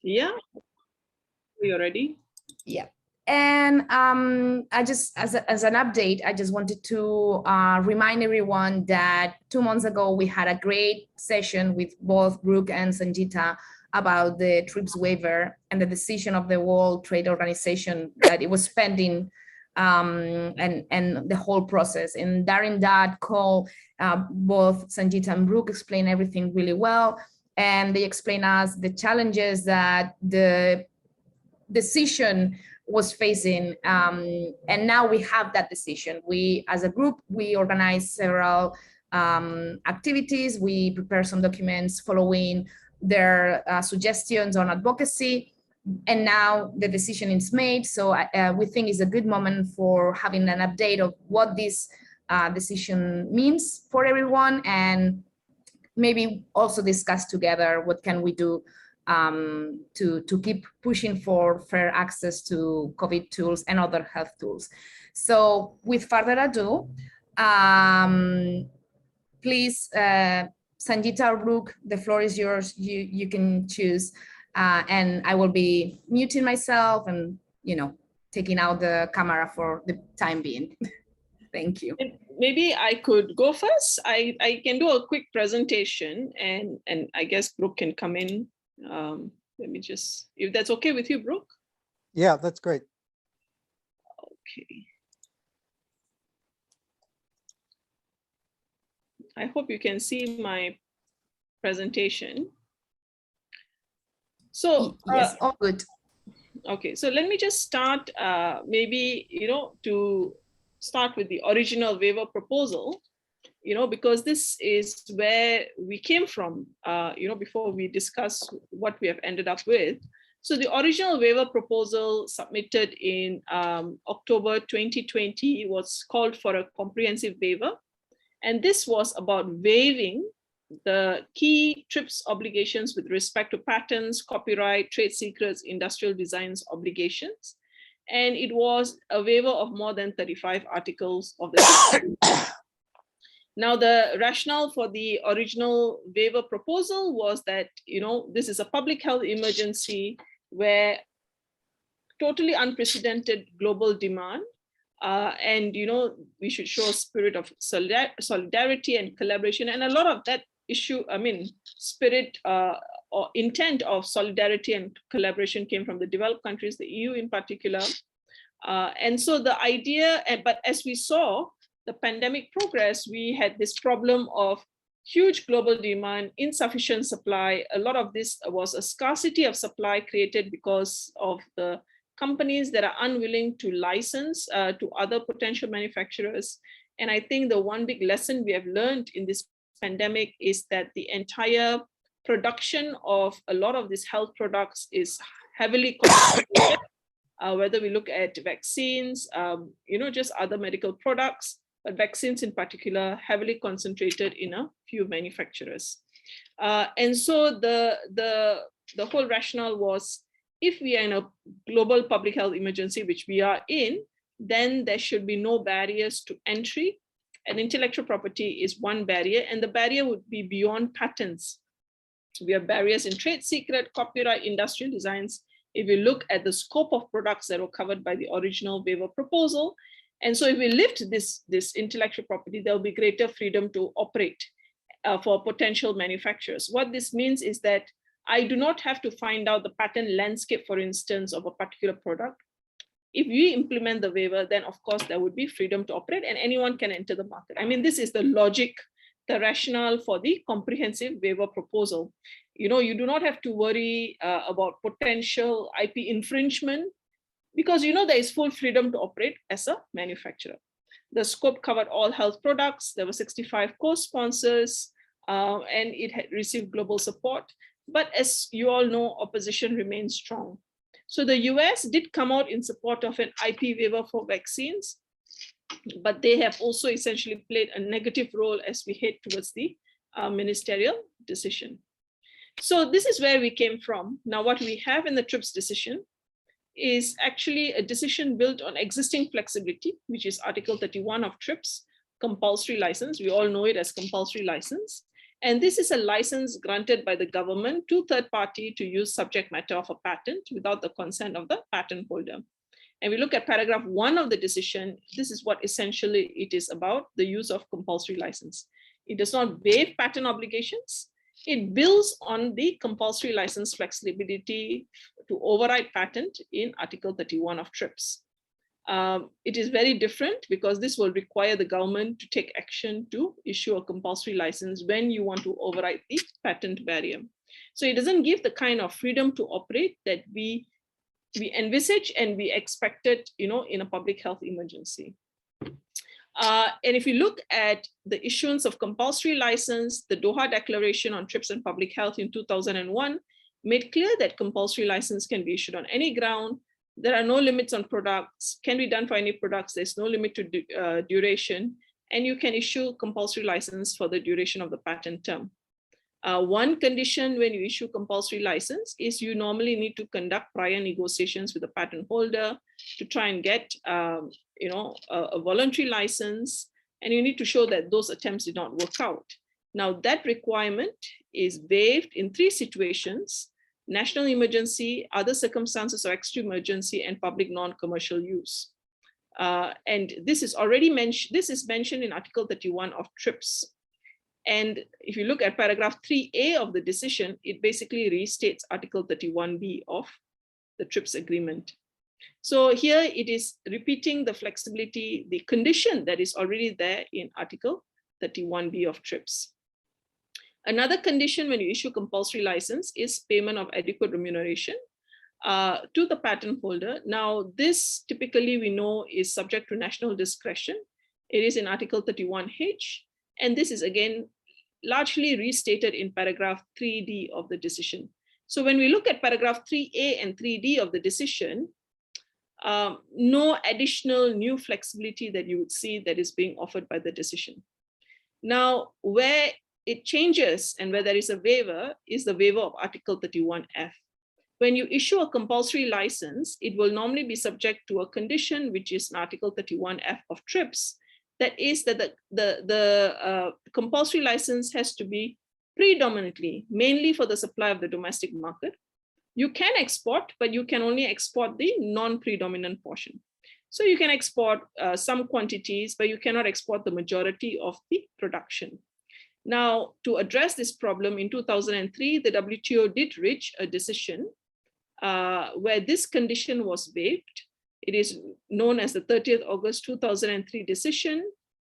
Yeah, you're ready. Yeah. And I just, as an update, I just wanted to remind everyone that 2 months ago, we had a great session with both Brooke and Sangeeta about the TRIPS waiver and the decision of the World Trade Organization that it was pending, and the whole process. And during that call, both Sangeeta and Brooke explained everything really well. And they explained us the challenges that the decision was facing, and now we have that decision. We, as a group, we organize several activities. We prepare some documents following their suggestions on advocacy, and now the decision is made. So we think it's a good moment for having an update of what this decision means for everyone, and maybe also discuss together what can we do to keep pushing for fair access to COVID tools and other health tools. So with further ado, please, Sangeeta or Brooke, the floor is yours. You can choose, and I will be muting myself and, you know, taking out the camera for the time being. Thank you. Maybe I could go first. I can do a quick presentation, and I guess Brooke can come in. Let me just, if that's okay with you, Brooke. Yeah, that's great. Okay. I hope you can see my presentation. So yes, all good. Okay, so let me just start, maybe, you know, to start with the original waiver proposal, you know, because this is where we came from, you know, before we discuss what we have ended up with. So the original waiver proposal submitted in October 2020 was called for a comprehensive waiver. And this was about waiving the key TRIPS obligations with respect to patents, copyright, trade secrets, industrial designs obligations. And it was a waiver of more than 35 articles of the Now, the rationale for the original waiver proposal was that, you know, this is a public health emergency where totally unprecedented global demand, and, you know, we should show a spirit of solidarity and collaboration. And a lot of that issue, I mean, spirit or intent of solidarity and collaboration came from the developed countries, the EU in particular. And so the idea, but as we saw, the pandemic progress, we had this problem of huge global demand, insufficient supply. A lot of this was a scarcity of supply created because of the companies that are unwilling to license to other potential manufacturers. And I think the one big lesson we have learned in this pandemic is that the entire production of a lot of these health products is heavily concentrated. Whether we look at vaccines, you know, just other medical products, but vaccines in particular, heavily concentrated in a few manufacturers. And so the whole rationale was, if we are in a global public health emergency, which we are in, then there should be no barriers to entry. And intellectual property is one barrier, and the barrier would be beyond patents. We have barriers in trade secret, copyright, industrial designs, if we look at the scope of products that were covered by the original waiver proposal. And so if we lift this intellectual property, there will be greater freedom to operate for potential manufacturers. What this means is that I do not have to find out the patent landscape, for instance, of a particular product. If we implement the waiver, then of course there would be freedom to operate and anyone can enter the market. I mean, this is the logic, the rationale for the comprehensive waiver proposal. You know, you do not have to worry about potential IP infringement, because, you know, there is full freedom to operate as a manufacturer. The scope covered all health products. There were 65 co-sponsors, and it had received global support. But as you all know, opposition remains strong. So the US did come out in support of an IP waiver for vaccines, but they have also essentially played a negative role as we head towards the ministerial decision. So this is where we came from. Now, what we have in the TRIPS decision is actually a decision built on existing flexibility, which is Article 31 of TRIPS, compulsory license. We all know it as compulsory license. And this is a license granted by the government to third party to use subject matter of a patent without the consent of the patent holder. And we look at paragraph 1 of the decision. This is what essentially it is about, the use of compulsory license. It does not waive patent obligations. It builds on the compulsory license flexibility to override patent in Article 31 of TRIPS. It is very different because this will require the government to take action to issue a compulsory license when you want to override the patent barrier. So it doesn't give the kind of freedom to operate that we envisage and we expected, in a public health emergency. And if you look at the issuance of compulsory license, the Doha Declaration on TRIPS and Public Health in 2001 made clear that compulsory license can be issued on any ground. There are no limits on products, can be done for any products. There's no limit to duration, and you can issue compulsory license for the duration of the patent term. One condition when you issue compulsory license is you normally need to conduct prior negotiations with the patent holder to try and get a voluntary license, and you need to show that those attempts did not work out. Now that requirement is waived in 3 situations: national emergency, other circumstances of extreme emergency, and public non-commercial use. And this is already mentioned. This is mentioned in Article 31 of TRIPS. And if you look at paragraph 3A of the decision, it basically restates Article 31B of the TRIPS agreement. So here it is repeating the flexibility, the condition that is already there in Article 31B of TRIPS. Another condition when you issue compulsory license is payment of adequate remuneration to the patent holder. Now, this typically we know is subject to national discretion. It is in Article 31H. And this is again largely restated in paragraph 3D of the decision. So when we look at paragraph 3A and 3D of the decision, no additional new flexibility that you would see that is being offered by the decision. Now, where it changes and where there is a waiver is the waiver of Article 31F. When you issue a compulsory license, it will normally be subject to a condition, which is in Article 31F of TRIPS. That is that the compulsory license has to be predominantly, mainly for the supply of the domestic market. You can export, but you can only export the non-predominant portion. So you can export some quantities, but you cannot export the majority of the production. Now, to address this problem, in 2003, the WTO did reach a decision where this condition was waived. It is known as the 30th August 2003 decision.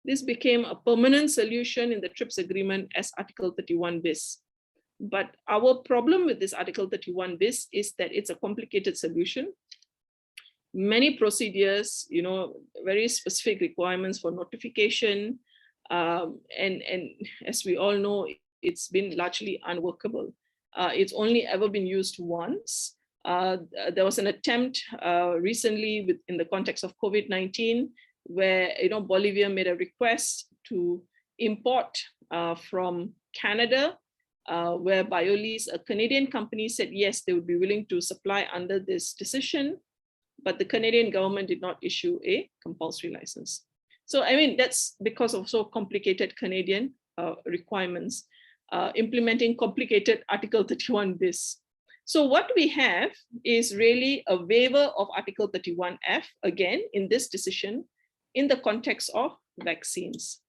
This became a permanent solution in the TRIPS agreement as Article 31 bis. But our problem with this Article 31 bis is that it's a complicated solution. Many procedures, very specific requirements for notification, and as we all know, it's been largely unworkable. It's only ever been used once. There was an attempt recently in the context of COVID-19 where Bolivia made a request to import from Canada, where BioLease, a Canadian company, said yes, they would be willing to supply under this decision, but the Canadian government did not issue a compulsory license. So I mean, that's because of so complicated Canadian requirements, implementing complicated Article 31 bis. So what we have is really a waiver of Article 31F, again, in this decision, in the context of vaccines.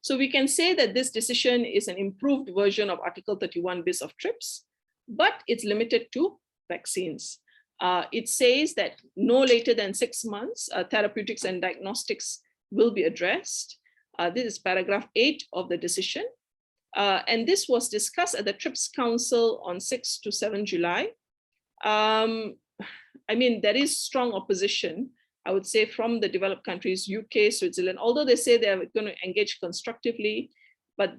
So we can say that this decision is an improved version of Article 31 bis of TRIPS, but it's limited to vaccines. It says that no later than 6 months, therapeutics and diagnostics will be addressed. This is paragraph 8 of the decision. And this was discussed at the TRIPS Council on 6 to 7 July. I mean, there is strong opposition, I would say, from the developed countries, UK, Switzerland, although they say they're going to engage constructively, but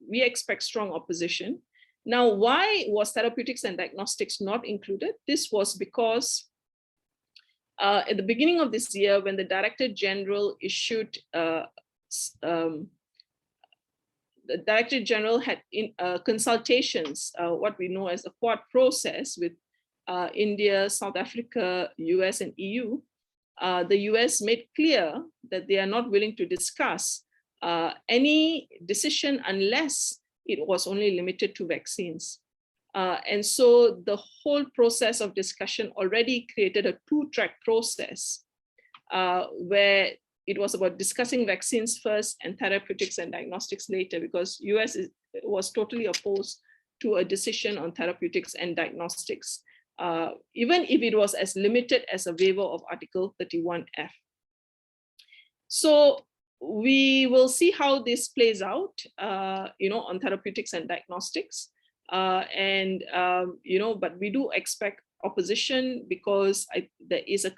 we expect strong opposition. Now, why was therapeutics and diagnostics not included? This was because at the beginning of this year, when the Director General issued, the Director General had consultations, what we know as the Quad process with India, South Africa, US, and EU. The US made clear that they are not willing to discuss any decision unless it was only limited to vaccines. And so the whole process of discussion already created a two-track process where it was about discussing vaccines first and therapeutics and diagnostics later, because US was totally opposed to a decision on therapeutics and diagnostics, even if it was as limited as a waiver of Article 31F. So we will see how this plays out, on therapeutics and diagnostics. But we do expect opposition because there is a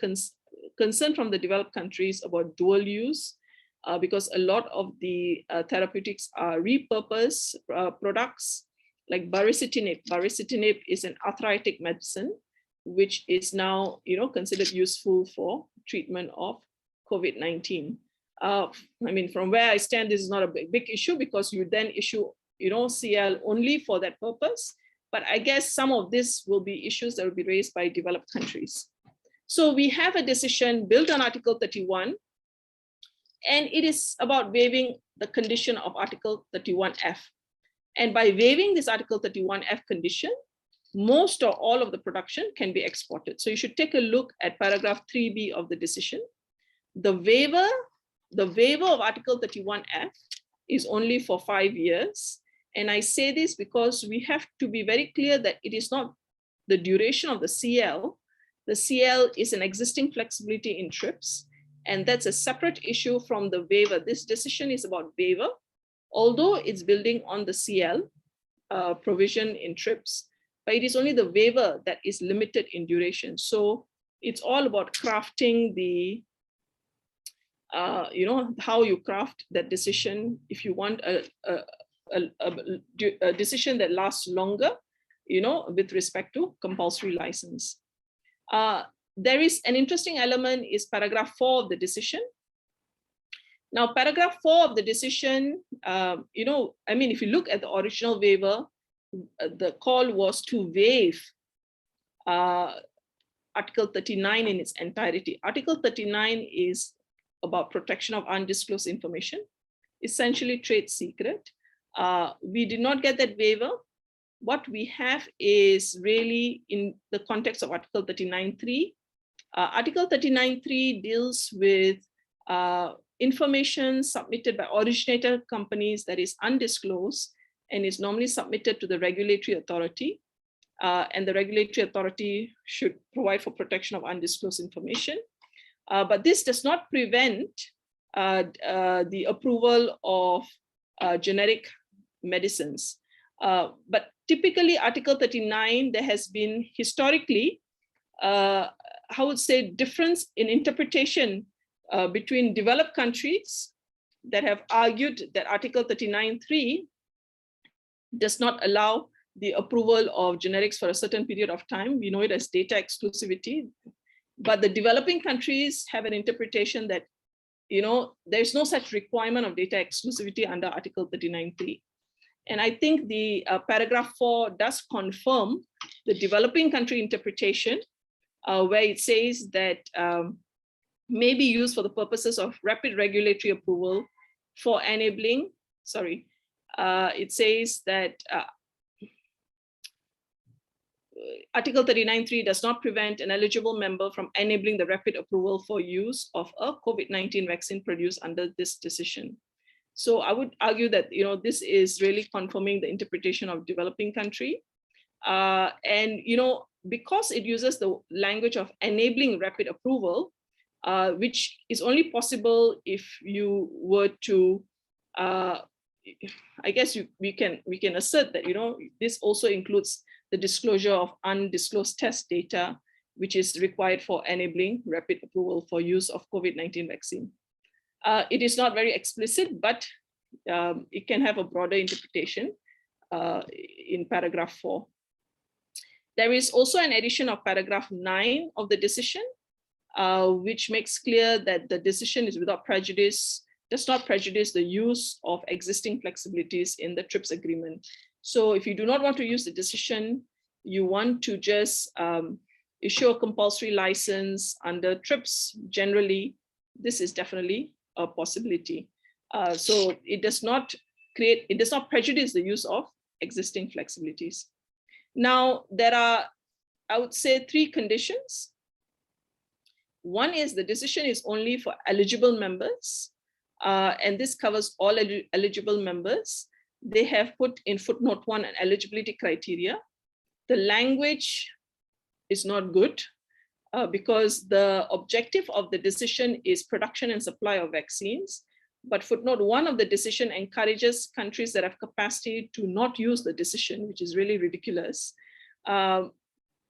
concern from the developed countries about dual use, because a lot of the therapeutics are repurposed products like baricitinib. Baricitinib is an arthritic medicine, which is now considered useful for treatment of COVID-19. From where I stand, this is not a big issue because you then issue CL only for that purpose. But I guess some of this will be issues that will be raised by developed countries. So we have a decision built on Article 31, and it is about waiving the condition of Article 31F. And by waiving this Article 31F condition, most or all of the production can be exported. So you should take a look at paragraph 3B of the decision. The waiver of Article 31F is only for 5 years. And I say this because we have to be very clear that it is not the duration of the CL. The CL is an existing flexibility in TRIPS, and that's a separate issue from the waiver. This decision is about waiver, although it's building on the CL provision in TRIPS, but it is only the waiver that is limited in duration. So it's all about crafting the how you craft that decision. If you want a decision that lasts longer, with respect to compulsory license. There is an interesting element is paragraph 4 of the decision. Now, paragraph 4 of the decision, if you look at the original waiver, the call was to waive Article 39 in its entirety. Article 39 is about protection of undisclosed information, essentially trade secret. We did not get that waiver. What we have is really in the context of Article 39.3. Article 39.3 deals with information submitted by originator companies that is undisclosed and is normally submitted to the regulatory authority. And the regulatory authority should provide for protection of undisclosed information. But this does not prevent the approval of generic medicines. But typically Article 39, there has been historically, I would say, difference in interpretation between developed countries that have argued that Article 39.3 does not allow the approval of generics for a certain period of time. We know it as data exclusivity. But the developing countries have an interpretation that, there's no such requirement of data exclusivity under Article 39.3. And I think the paragraph 4 does confirm the developing country interpretation, where it says that may be used for the purposes of rapid regulatory approval for enabling, it says that Article 39.3 does not prevent an eligible member from enabling the rapid approval for use of a COVID-19 vaccine produced under this decision. So I would argue that this is really confirming the interpretation of developing country. And because it uses the language of enabling rapid approval, which is only possible if you were to, I guess we can assert that this also includes the disclosure of undisclosed test data, which is required for enabling rapid approval for use of COVID-19 vaccine. It is not very explicit, but it can have a broader interpretation in paragraph 4. There is also an addition of paragraph 9 of the decision, which makes clear that the decision is without prejudice, does not prejudice the use of existing flexibilities in the TRIPS agreement. So if you do not want to use the decision, you want to just issue a compulsory license under TRIPS generally, this is definitely a possibility. So it does not prejudice the use of existing flexibilities. Now, there are, I would say, 3 conditions. One is the decision is only for eligible members, and this covers all eligible members. They have put in footnote 1 an eligibility criteria. The language is not good because the objective of the decision is production and supply of vaccines. But footnote 1 of the decision encourages countries that have capacity to not use the decision, which is really ridiculous.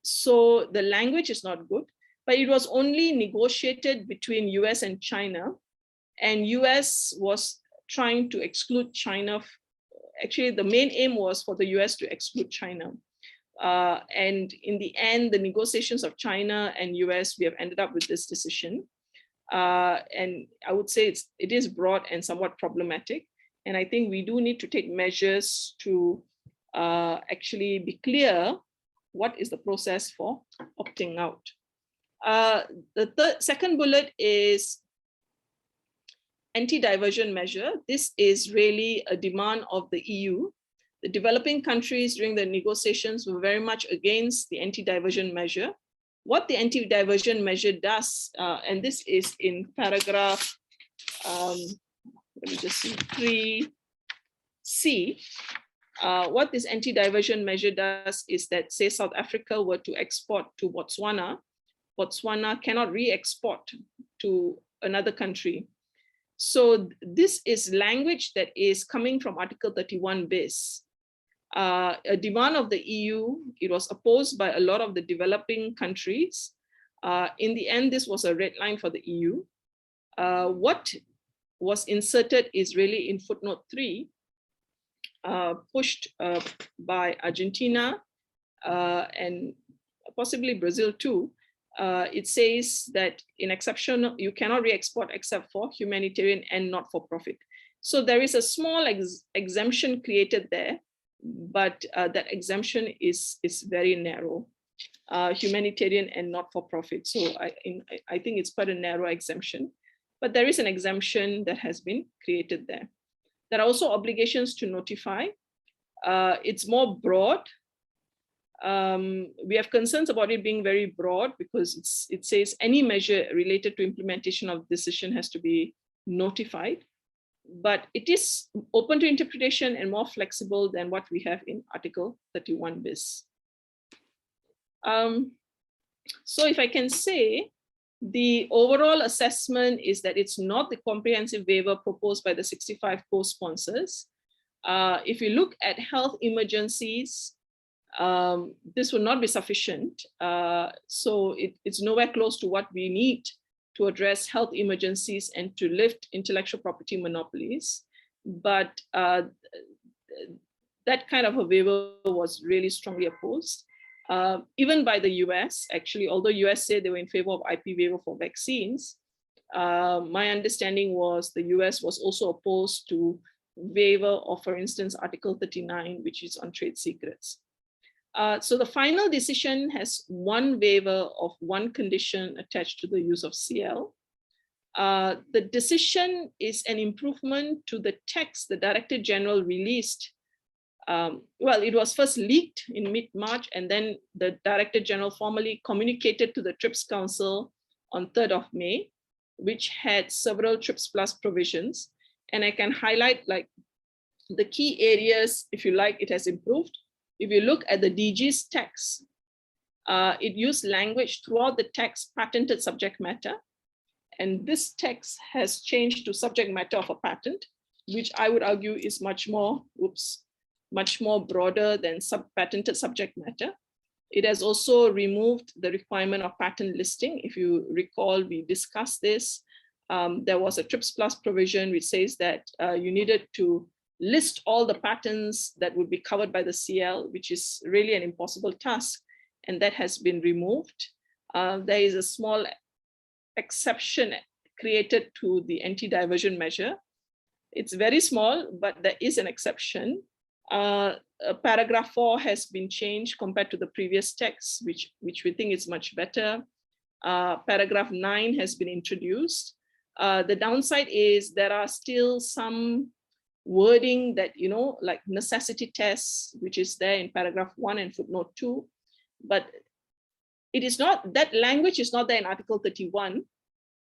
So the language is not good, but it was only negotiated between US and China, and US was trying to exclude China. Actually, the main aim was for the US to exclude China. And in the end, the negotiations of China and US, we have ended up with this decision. And I would say it is broad and somewhat problematic. And I think we do need to take measures to actually be clear what is the process for opting out. The second bullet is anti-diversion measure. This is really a demand of the EU. The developing countries during the negotiations were very much against the anti-diversion measure. What the anti-diversion measure does, and this is in paragraph, let me just see, 3C. What this anti-diversion measure does is that, say, South Africa were to export to Botswana, Botswana cannot re-export to another country. So this is language that is coming from Article 31 bis. A demand of the EU, it was opposed by a lot of the developing countries. In the end, this was a red line for the EU. What was inserted is really in footnote 3, pushed by Argentina and possibly Brazil too. It says that in exception, you cannot re-export except for humanitarian and not for profit. So there is a small exemption created there, but that exemption is very narrow, humanitarian and not for profit. So I think it's quite a narrow exemption, but there is an exemption that has been created there. There are also obligations to notify. It's more broad. We have concerns about it being very broad because it says any measure related to implementation of decision has to be notified, but it is open to interpretation and more flexible than what we have in Article 31 bis. So if I can say, the overall assessment is that it's not the comprehensive waiver proposed by the 65 co-sponsors. If you look at health emergencies, this will not be sufficient. So it's nowhere close to what we need to address health emergencies and to lift intellectual property monopolies. But that kind of a waiver was really strongly opposed, even by the US, actually, although US said they were in favor of IP waiver for vaccines. My understanding was the US was also opposed to waiver of, for instance, Article 39, which is on trade secrets. So the final decision has one waiver of one condition attached to the use of CL. The decision is an improvement to the text the Director General released. Well, it was first leaked in mid-March, and then the Director General formally communicated to the TRIPS Council on 3rd of May, which had several TRIPS Plus provisions. And I can highlight like the key areas, if you like, it has improved. If you look at the DG's text, it used language throughout the text, patented subject matter. And this text has changed to subject matter of a patent, which I would argue is much more broader than patented subject matter. It has also removed the requirement of patent listing. If you recall, we discussed this. There was a TRIPS Plus provision which says that you needed to list all the patents that would be covered by the CL, which is really an impossible task, and that has been removed. There is a small exception created to the anti-diversion measure. It's very small, but there is an exception. Paragraph 4 has been changed compared to the previous text, which we think is much better. Paragraph 9 has been introduced. The downside is there are still some wording that, like necessity tests, which is there in paragraph 1 and footnote 2, but it is not, that language is not there in Article 31,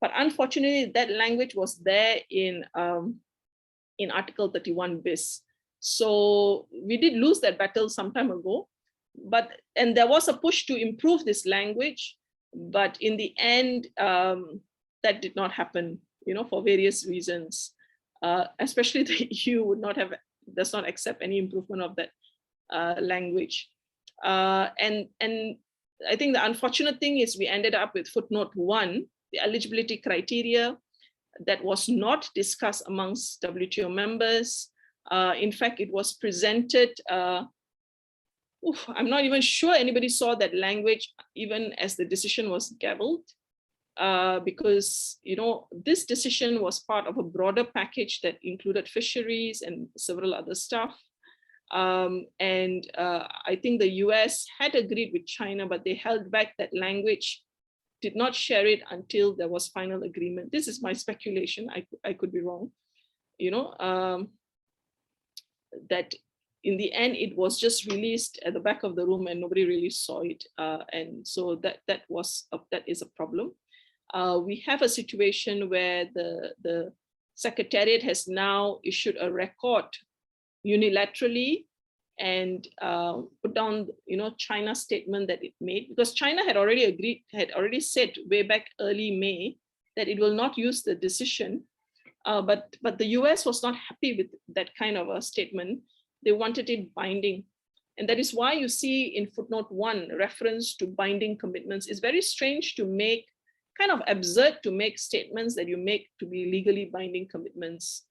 but unfortunately that language was there in Article 31 bis. So we did lose that battle some time ago, and there was a push to improve this language, but in the end, that did not happen, for various reasons. Especially the EU does not accept any improvement of that language. And I think the unfortunate thing is we ended up with footnote 1, the eligibility criteria, that was not discussed amongst WTO members. In fact, it was presented, I'm not even sure anybody saw that language even as the decision was gavelled, because this decision was part of a broader package that included fisheries and several other stuff. I think the US had agreed with China, but they held back that language, did not share it until there was final agreement. This is my speculation. I could be wrong. That in the end, it was just released at the back of the room and nobody really saw it. And so that is a problem. We have a situation where the Secretariat has now issued a record unilaterally and put down, China's statement that it made, because China had already said way back early May that it will not use the decision, but the US was not happy with that kind of a statement. They wanted it binding, and that is why you see in footnote 1 reference to binding commitments. It's very strange to make, kind of absurd to make statements that you make to be legally binding commitments.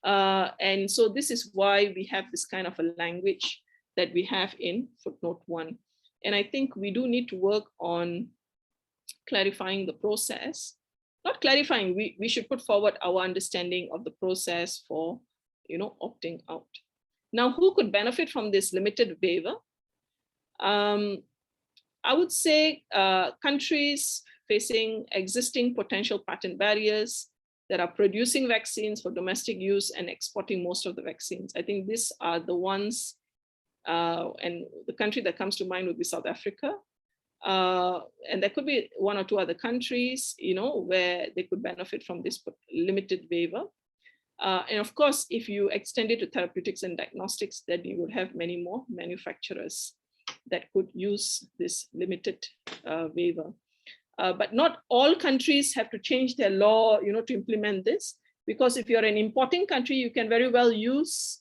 And so this is why we have this kind of a language that we have in footnote 1. And I think we do need to work on clarifying the process. Not clarifying, we should put forward our understanding of the process for, opting out. Now, who could benefit from this limited waiver? I would say countries facing existing potential patent barriers, that are producing vaccines for domestic use and exporting most of the vaccines. I think these are the ones, and the country that comes to mind would be South Africa. And there could be 1 or 2 other countries, where they could benefit from this limited waiver. And of course, if you extend it to therapeutics and diagnostics, then you would have many more manufacturers that could use this limited waiver. But not all countries have to change their law, to implement this, because if you're an importing country, you can very well use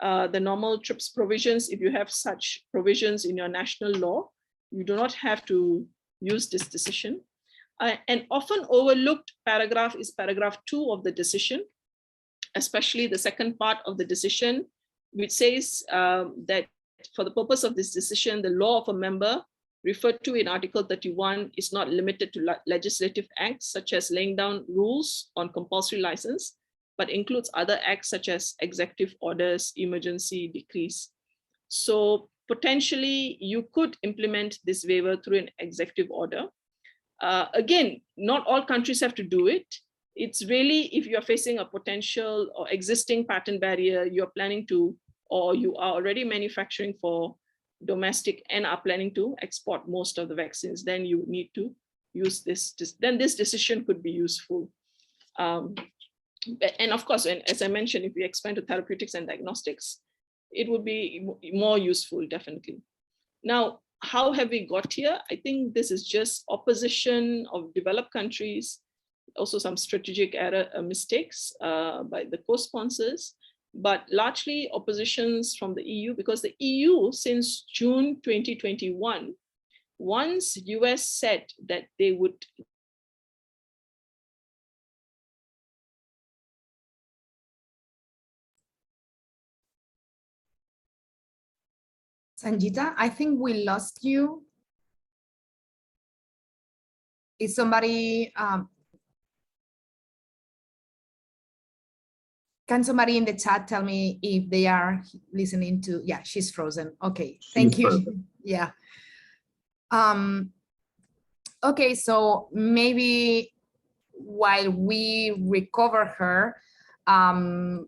the normal TRIPS provisions. If you have such provisions in your national law, you do not have to use this decision. An often overlooked paragraph is paragraph 2 of the decision, especially the second part of the decision, which says that for the purpose of this decision, the law of a member referred to in Article 31 is not limited to legislative acts such as laying down rules on compulsory license, but includes other acts such as executive orders, emergency decrees. So potentially you could implement this waiver through an executive order. Again, not all countries have to do it. It's really if you're facing a potential or existing patent barrier, you're planning to, or you are already manufacturing for domestic and are planning to export most of the vaccines, then you need to use this, then this decision could be useful. And of course, as I mentioned, if we expand to therapeutics and diagnostics, it would be more useful, definitely. Now, how have we got here? I think this is just opposition of developed countries, also some strategic error mistakes by the co-sponsors, but largely oppositions from the EU, because the EU since June 2021, once US said that they would Sangeeta, I think we lost you. Is somebody, can somebody in the chat tell me if they are listening to, yeah, she's frozen. Okay, thank you. Frozen. Yeah. Okay, so maybe while we recover her, I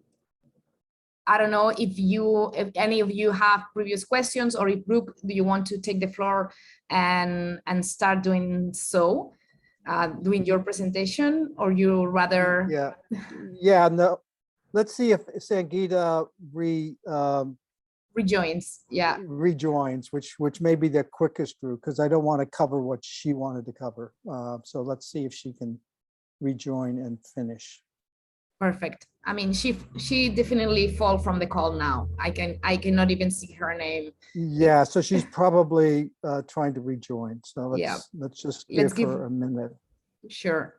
don't know if any of you have previous questions, or if Brooke, do you want to take the floor and start doing so, doing your presentation, or you rather? Yeah, no. Let's see if Sangeeta rejoins. Yeah, rejoins, which may be the quickest route, because I don't want to cover what she wanted to cover. So let's see if she can rejoin and finish. Perfect. I mean, she definitely fall from the call now. I cannot even see her name. Yeah, so she's probably trying to rejoin. So let's just give her a minute. Sure.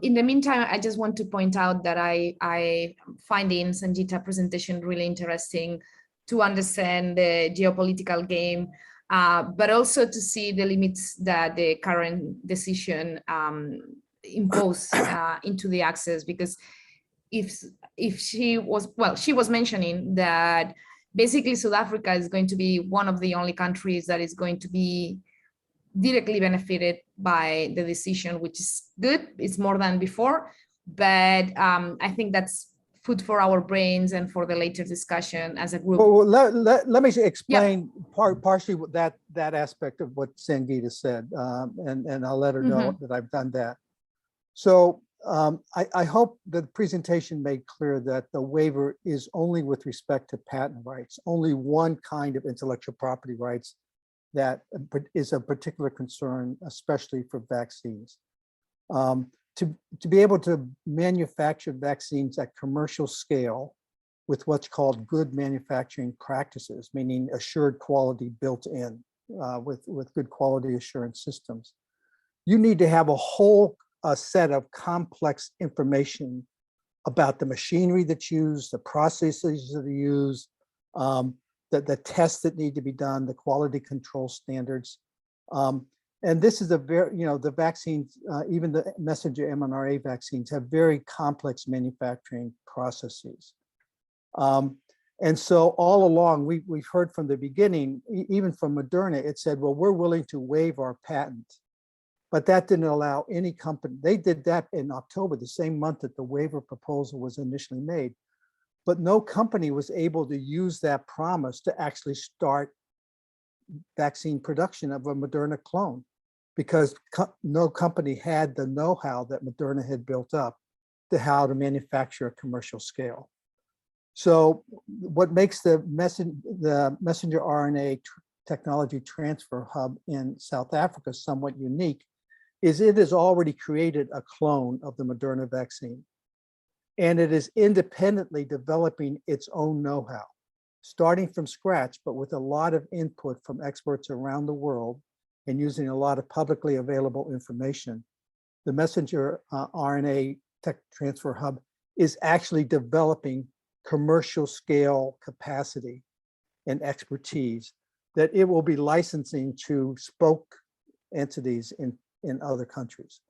In the meantime, I just want to point out that I finding Sangeeta presentation really interesting to understand the geopolitical game, but also to see the limits that the current decision impose into the access. Because if she was mentioning that basically South Africa is going to be one of the only countries that is going to be directly benefited by the decision, which is good. It's more than before, but I think that's food for our brains and for the later discussion as a group. Well, let me explain partially that aspect of what Sangeeta said, and I'll let her know that I've done that. So I hope the presentation made clear that the waiver is only with respect to patent rights, only one kind of intellectual property rights that is a particular concern, especially for vaccines. To be able to manufacture vaccines at commercial scale with what's called good manufacturing practices, meaning assured quality built in with good quality assurance systems, you need to have a whole set of complex information about the machinery that's used, the processes that are used, the tests that need to be done, the quality control standards. And this is a very, the vaccines, even the messenger mRNA vaccines have very complex manufacturing processes. And so all along, we've heard from the beginning, even from Moderna, it said, well, we're willing to waive our patent. But that didn't allow any company. They did that in October, the same month that the waiver proposal was initially made. But no company was able to use that promise to actually start vaccine production of a Moderna clone, because no company had the know-how that Moderna had built up to how to manufacture a commercial scale. So what makes the messenger RNA technology transfer hub in South Africa somewhat unique is it has already created a clone of the Moderna vaccine. And it is independently developing its own know-how, starting from scratch, but with a lot of input from experts around the world and using a lot of publicly available information. The messenger RNA tech transfer hub is actually developing commercial scale capacity and expertise that it will be licensing to spoke entities in other countries.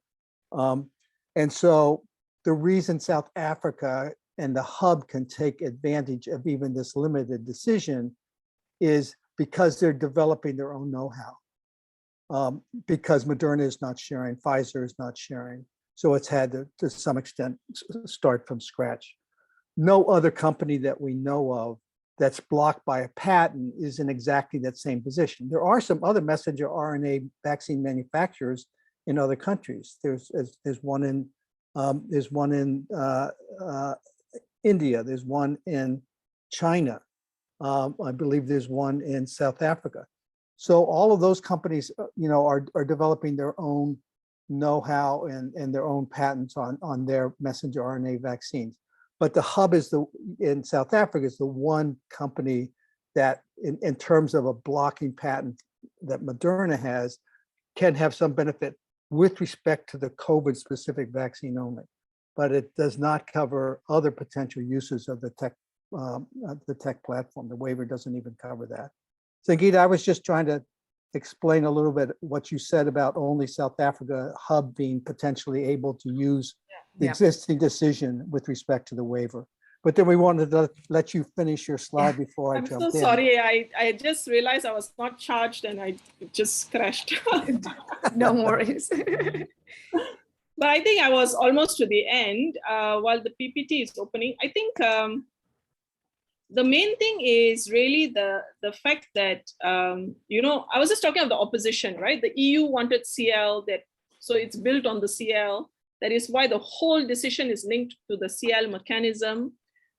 And so the reason South Africa and the hub can take advantage of even this limited decision is because they're developing their own know-how. Because Moderna is not sharing, Pfizer is not sharing. So it's had to some extent start from scratch. No other company that we know of that's blocked by a patent is in exactly that same position. There are some other messenger RNA vaccine manufacturers in other countries. There's one in India. There's one in China. I believe there's one in South Africa. So all of those companies, are developing their own know-how and their own patents on their messenger RNA vaccines. But the hub in South Africa is the one company that, in terms of a blocking patent that Moderna has, can have some benefit with respect to the COVID-specific vaccine only. But it does not cover other potential uses of the tech platform. The waiver doesn't even cover that. Sangeeta, I was just trying to explain a little bit what you said about only South Africa hub being potentially able to use the existing decision with respect to the waiver. But then we wanted to let you finish your slide before I jumped in. I'm so sorry. I just realized I was not charged and I just crashed. No worries. But I think I was almost to the end while the PPT is opening. I think the main thing is really the fact that, I was just talking of the opposition, right? The EU wanted CL, so it's built on the CL. That is why the whole decision is linked to the CL mechanism.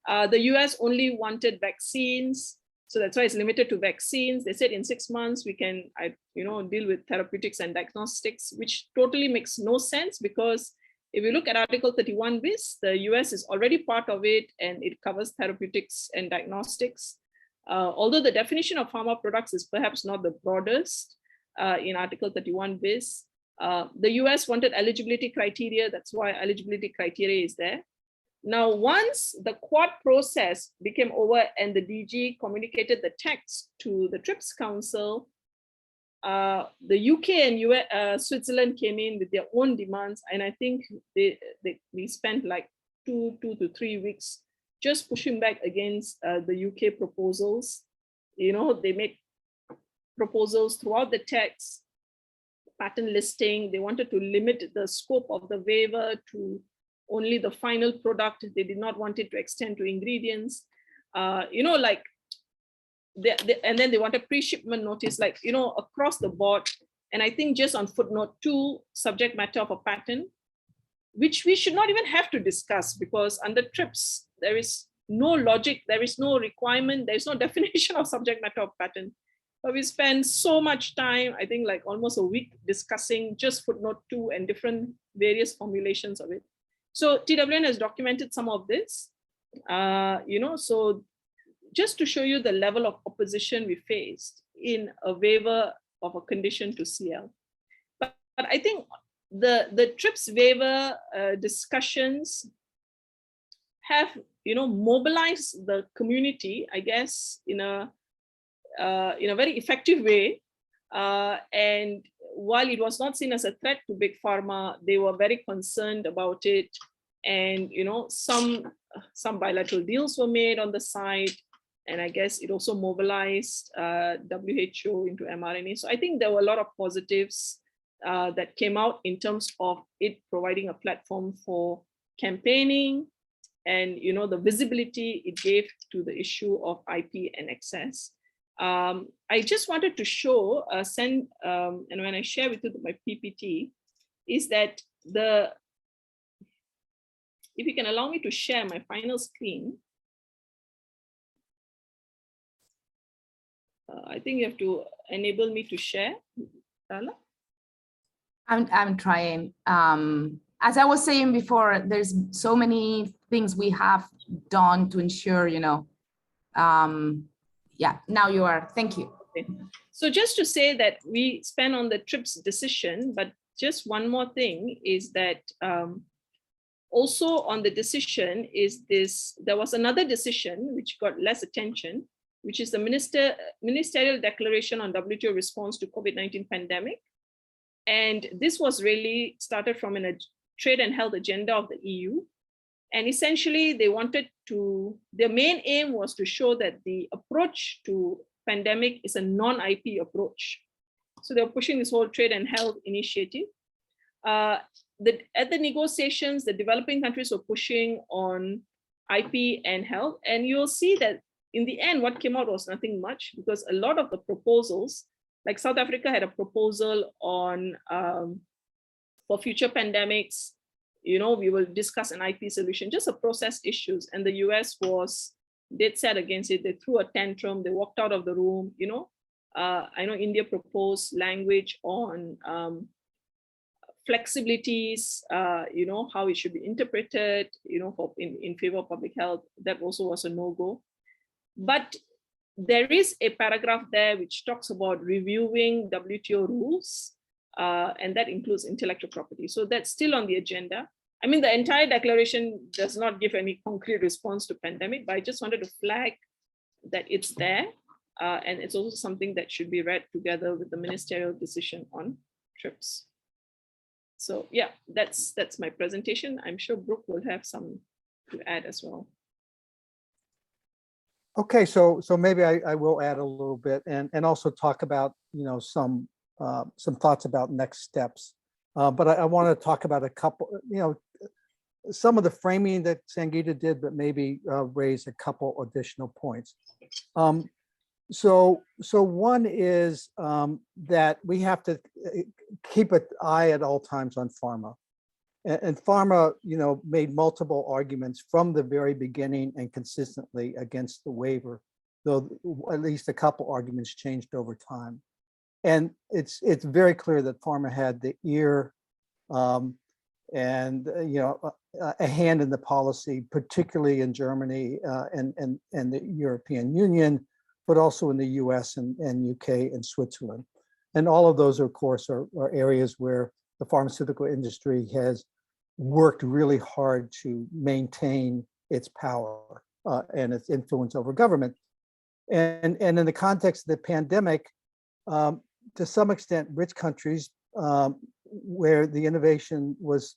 The US only wanted vaccines. So that's why it's limited to vaccines. They said in 6 months, we can deal with therapeutics and diagnostics, which totally makes no sense, because if you look at Article 31 bis, the US is already part of it, and it covers therapeutics and diagnostics. Although the definition of pharma products is perhaps not the broadest in Article 31 bis, the US wanted eligibility criteria. That's why eligibility criteria is there. Now, once the Quad process became over and the DG communicated the text to the TRIPS Council, the UK and Switzerland came in with their own demands, and I think we spent like two to 3 weeks just pushing back against the UK proposals. They made proposals throughout the text, patent listing. They wanted to limit the scope of the waiver to only the final product. They did not want it to extend to ingredients, and then they want a pre-shipment notice, across the board. And I think just on footnote 2, subject matter of a patent, which we should not even have to discuss, because under TRIPS, there is no logic, there is no requirement, there is no definition of subject matter of patent. But we spend so much time, I think like almost a week, discussing just footnote 2 and different various formulations of it. So TWN has documented some of this, so just to show you the level of opposition we faced in a waiver of a condition to CL. But I think the TRIPS waiver discussions have, mobilized the community, I guess, in a very effective way. And while it was not seen as a threat to Big Pharma, they were very concerned about it. And, some bilateral deals were made on the side. And I guess it also mobilized WHO into mRNA. So I think there were a lot of positives that came out in terms of it providing a platform for campaigning and, the visibility it gave to the issue of IP and access. I just wanted to show, and when I share with you my PPT, is that if you can allow me to share my final screen, I think you have to enable me to share. Dala? I'm trying. As I was saying before, there's so many things we have done to ensure, yeah, now you are. Thank you. Okay. So just to say that we spent on the TRIPS decision, but just one more thing is that also on the decision is there was another decision which got less attention, which is the Ministerial Declaration on WTO response to COVID-19 pandemic. And this was really started from a trade and health agenda of the EU. And essentially their main aim was to show that the approach to pandemic is a non-IP approach. So they're pushing this whole trade and health initiative. At the negotiations, the developing countries were pushing on IP and health. And you'll see that in the end, what came out was nothing much, because a lot of the proposals, like South Africa had a proposal on for future pandemics, we will discuss an IP solution, just a process issues. And the US was dead set against it. They threw a tantrum, they walked out of the room. I know India proposed language on flexibilities, how it should be interpreted, in favor of public health. That also was a no-go. But there is a paragraph there which talks about reviewing WTO rules, and that includes intellectual property. So that's still on the agenda. I mean, the entire declaration does not give any concrete response to pandemic, but I just wanted to flag that it's there. And it's also something that should be read together with the ministerial decision on TRIPS. So yeah, that's my presentation. I'm sure Brooke will have some to add as well. Okay, so maybe I will add a little bit and also talk about some thoughts about next steps. But I want to talk about a couple, some of the framing that Sangeeta did, but maybe raise a couple additional points. So one is that we have to keep an eye at all times on pharma. And pharma, made multiple arguments from the very beginning and consistently against the waiver, though at least a couple arguments changed over time. And it's very clear that pharma had the ear and a hand in the policy, particularly in Germany and the European Union, but also in the US and UK and Switzerland. And all of those, of course, are areas where the pharmaceutical industry has worked really hard to maintain its power and its influence over government. And in the context of the pandemic, to some extent, rich countries where the innovation was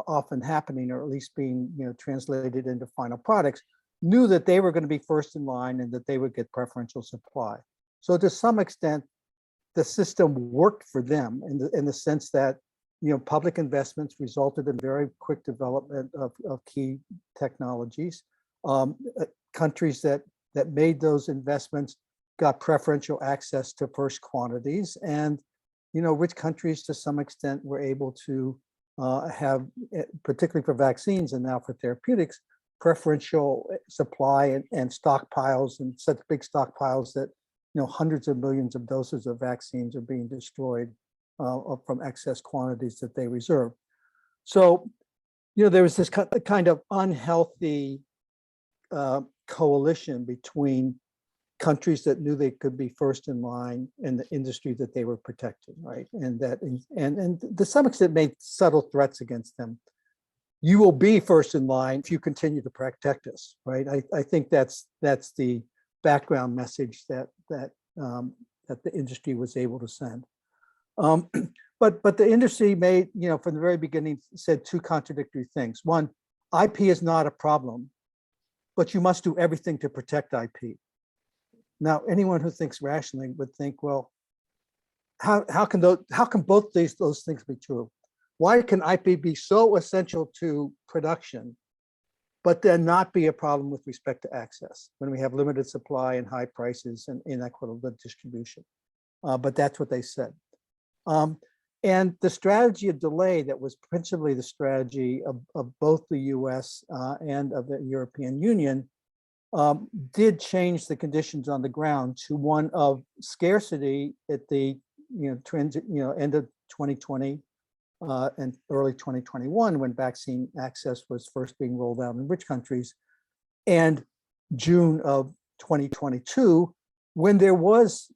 often happening, or at least being translated into final products, knew that they were going to be first in line and that they would get preferential supply. So to some extent, the system worked for them in the sense that public investments resulted in very quick development of key technologies. Countries that made those investments got preferential access to first quantities, and rich countries to some extent were able to have, particularly for vaccines and now for therapeutics, preferential supply and stockpiles, and such big stockpiles that hundreds of millions of doses of vaccines are being destroyed from excess quantities that they reserve. So there was this kind of unhealthy coalition between countries that knew they could be first in line and the industry that they were protecting, right? And to some extent made subtle threats against them. You will be first in line if you continue to protect us, right? I think that's the background message that the industry was able to send. But the industry made, from the very beginning, said two contradictory things. One, IP is not a problem, but you must do everything to protect IP. Now, anyone who thinks rationally would think, well, how can both those things be true? Why can IP be so essential to production, but then not be a problem with respect to access when we have limited supply and high prices and inequitable distribution? But that's what they said. And the strategy of delay that was principally the strategy of both the US and of the European Union did change the conditions on the ground to one of scarcity at the end of 2020 and early 2021, when vaccine access was first being rolled out in rich countries, and June of 2022, when there was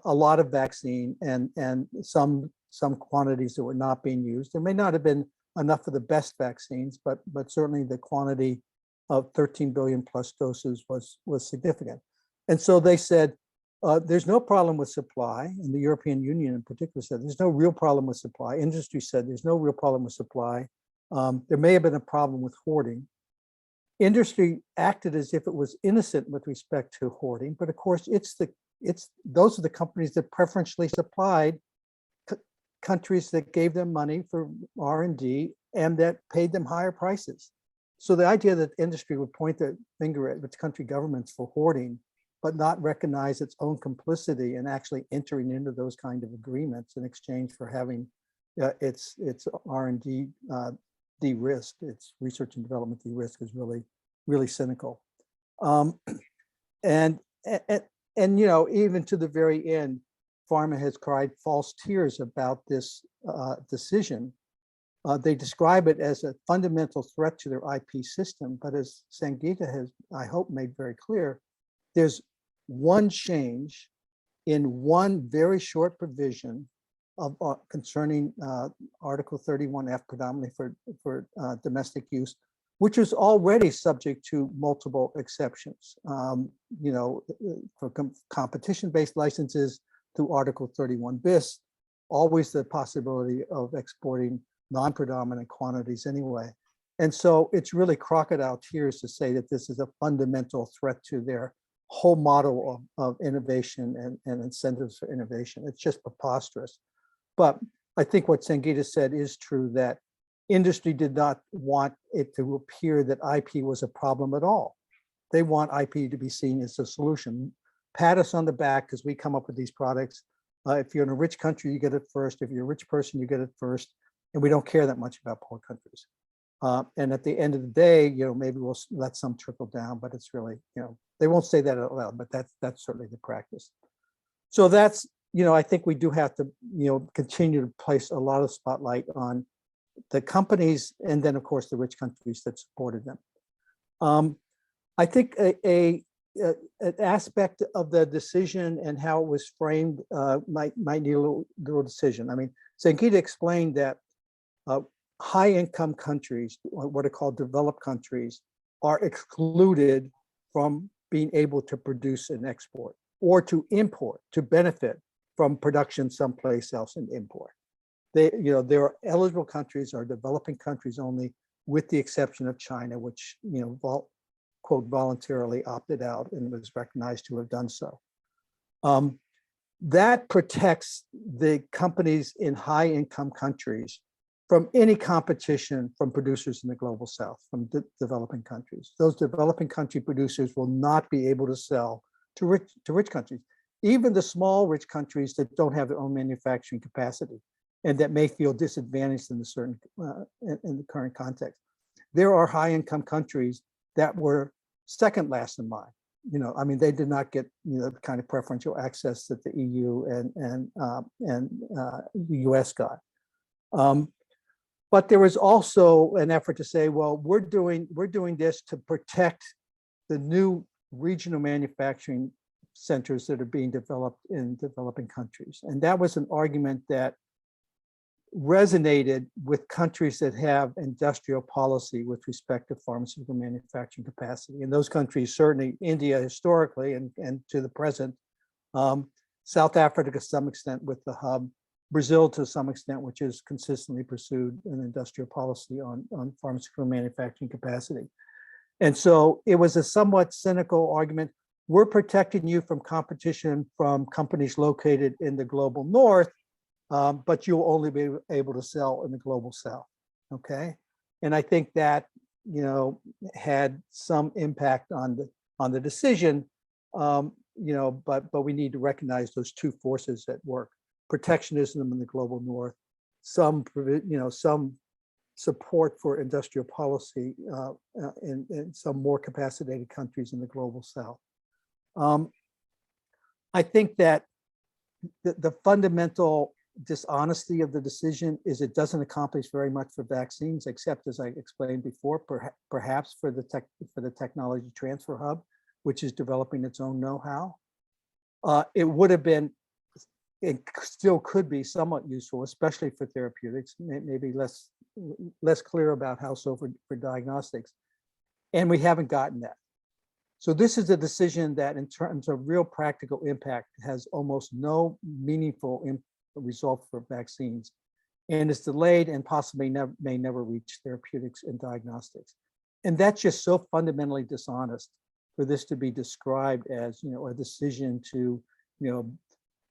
a lot of vaccine and some quantities that were not being used. There may not have been enough of the best vaccines, but certainly the quantity of 13 billion plus doses was significant. And so they said, there's no problem with supply, and the European Union in particular said there's no real problem with supply. Industry said there's no real problem with supply. There may have been a problem with hoarding. Industry acted as if it was innocent with respect to hoarding, but of course those are the companies that preferentially supplied countries that gave them money for R&D and that paid them higher prices. So the idea that industry would point their finger at its country governments for hoarding, but not recognize its own complicity in actually entering into those kind of agreements in exchange for having its R&D de-risked, its research and development de-risked, is really, really cynical. And even to the very end, Pharma has cried false tears about this decision. They describe it as a fundamental threat to their IP system, but as Sangeeta has, I hope, made very clear, there's one change in one very short provision of concerning Article 31F, predominantly for domestic use, which is already subject to multiple exceptions. For competition-based licenses through Article 31 bis, always the possibility of exporting non-predominant quantities anyway. And so it's really crocodile tears to say that this is a fundamental threat to their whole model of innovation and incentives for innovation. It's just preposterous. But I think what Sangeeta said is true, that industry did not want it to appear that IP was a problem at all. They want IP to be seen as a solution. Pat us on the back because we come up with these products. If you're in a rich country, you get it first. If you're a rich person, you get it first. And we don't care that much about poor countries. And at the end of the day, maybe we'll let some trickle down, but it's really, they won't say that out loud, but that's certainly the practice. So that's, I think we do have to, continue to place a lot of spotlight on the companies and then, of course, the rich countries that supported them. I think an aspect of the decision and how it was framed might need a little decision. I mean, Sangeeta explained that high-income countries, what are called developed countries, are excluded from being able to produce and export or to import, to benefit from production someplace else and import. There are eligible countries are developing countries only, with the exception of China, which, quote, voluntarily opted out and was recognized to have done so. That protects the companies in high-income countries from any competition from producers in the global south, from developing countries. Those developing country producers will not be able to sell to rich countries, even the small rich countries that don't have their own manufacturing capacity and that may feel disadvantaged in the current context. There are high-income countries that were second last in line. I mean, they did not get the kind of preferential access that the EU and the US got. But there was also an effort to say, well, we're doing this to protect the new regional manufacturing centers that are being developed in developing countries. And that was an argument that resonated with countries that have industrial policy with respect to pharmaceutical manufacturing capacity. And those countries, certainly India historically and to the present, South Africa to some extent with the hub, Brazil to some extent, which has consistently pursued an industrial policy on pharmaceutical manufacturing capacity. And so it was a somewhat cynical argument. We're protecting you from competition from companies located in the global north, but you'll only be able to sell in the global south, okay? And I think that, had some impact on the decision, but we need to recognize those two forces at work: protectionism in the global north, some support for industrial policy in some more capacitated countries in the global south. I think that the fundamental dishonesty of the decision is it doesn't accomplish very much for vaccines, except, as I explained before, perhaps for the technology transfer hub, which is developing its own know-how. It would have been, it still could be somewhat useful, especially for therapeutics, maybe less clear about how so for diagnostics. And we haven't gotten that. So this is a decision that in terms of real practical impact has almost no meaningful result for vaccines, and is delayed and possibly may never reach therapeutics and diagnostics. And that's just so fundamentally dishonest for this to be described as, a decision to,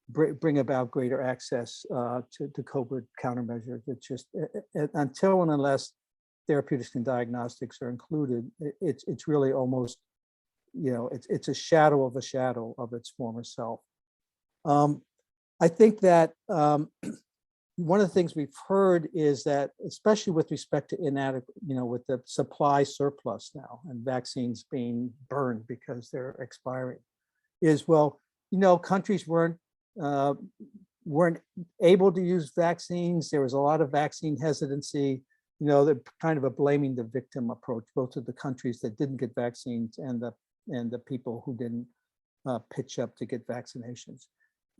bring about greater access to COVID countermeasures. It's just until and unless therapeutics and diagnostics are included, it's really almost, it's a shadow of its former self. I think that one of the things we've heard is that, especially with respect to inadequate, with the supply surplus now and vaccines being burned because they're expiring, is, well, countries weren't able to use vaccines. There was a lot of vaccine hesitancy. They're kind of a blaming the victim approach, both to the countries that didn't get vaccines and the people who didn't pitch up to get vaccinations.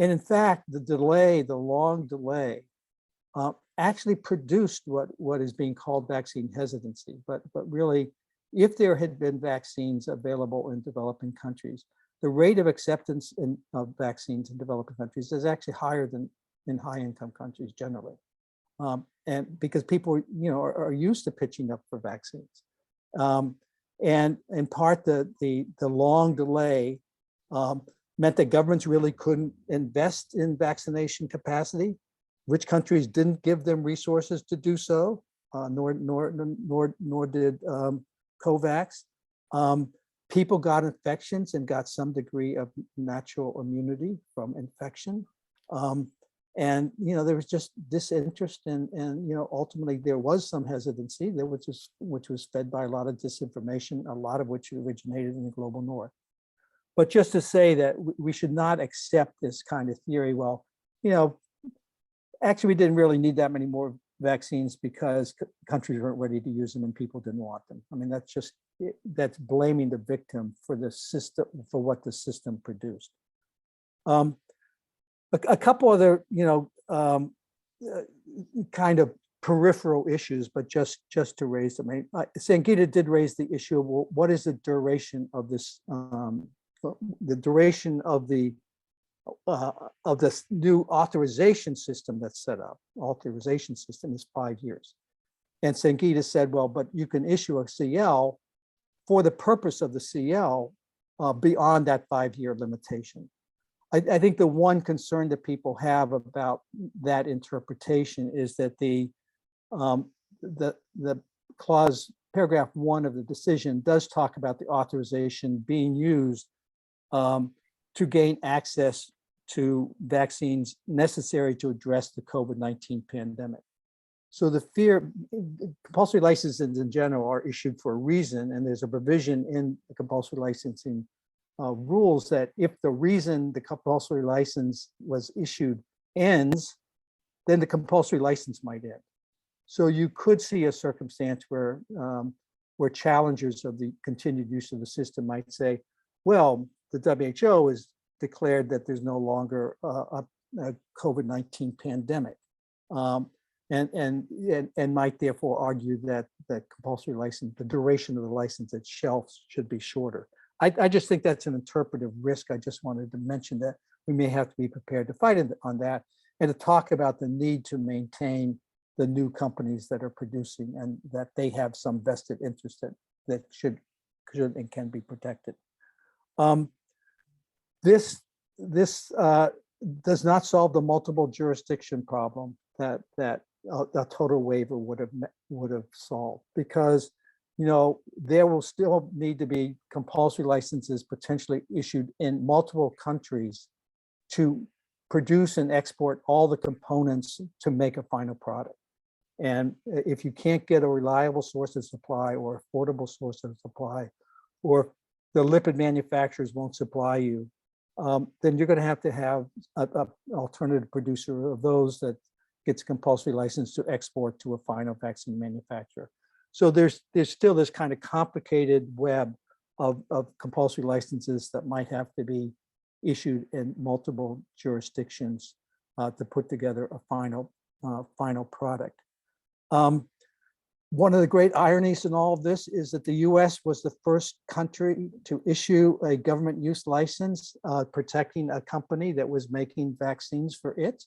And in fact, the long delay, actually produced what is being called vaccine hesitancy. But really, if there had been vaccines available in developing countries, the rate of acceptance of vaccines in developing countries is actually higher than in high-income countries generally, and because people, are used to pitching up for vaccines, and in part the long delay meant that governments really couldn't invest in vaccination capacity. Rich countries didn't give them resources to do so, nor did COVAX. People got infections and got some degree of natural immunity from infection. And there was just disinterest, and ultimately there was some hesitancy that which was fed by a lot of disinformation, a lot of which originated in the global north. But just to say that we should not accept this kind of theory. Well, actually we didn't really need that many more vaccines because countries weren't ready to use them and people didn't want them. I mean, that's blaming the victim for the system, for what the system produced. A couple other, kind of peripheral issues, but just to raise them. I mean, Sangeeta did raise the issue of, well, what is the duration of this? The duration of this new authorization system that's set up. Authorization system is 5 years, and Sangeeta said, well, but you can issue a CL for the purpose of the CL beyond that 5-year limitation. I think the one concern that people have about that interpretation is that the clause, paragraph 1 of the decision does talk about the authorization being used to gain access to vaccines necessary to address the COVID-19 pandemic. So the compulsory licenses in general are issued for a reason, and there's a provision in the compulsory licensing rules that if the reason the compulsory license was issued ends, then the compulsory license might end. So you could see a circumstance where challengers of the continued use of the system might say, well, the WHO has declared that there's no longer a COVID-19 pandemic, and might therefore argue that the compulsory license, the duration of the license itself should be shorter. I just think that's an interpretive risk. I just wanted to mention that we may have to be prepared to fight on that, and to talk about the need to maintain the new companies that are producing, and that they have some vested interest that should and can be protected. This does not solve the multiple jurisdiction problem that a total waiver would have solved, because there will still need to be compulsory licenses potentially issued in multiple countries to produce and export all the components to make a final product. And if you can't get a reliable source of supply or affordable source of supply, or the lipid manufacturers won't supply you, then you're going to have an alternative producer of those that gets compulsory license to export to a final vaccine manufacturer. So there's still this kind of complicated web of compulsory licenses that might have to be issued in multiple jurisdictions to put together a final product. One of the great ironies in all of this is that the US was the first country to issue a government use license protecting a company that was making vaccines for it.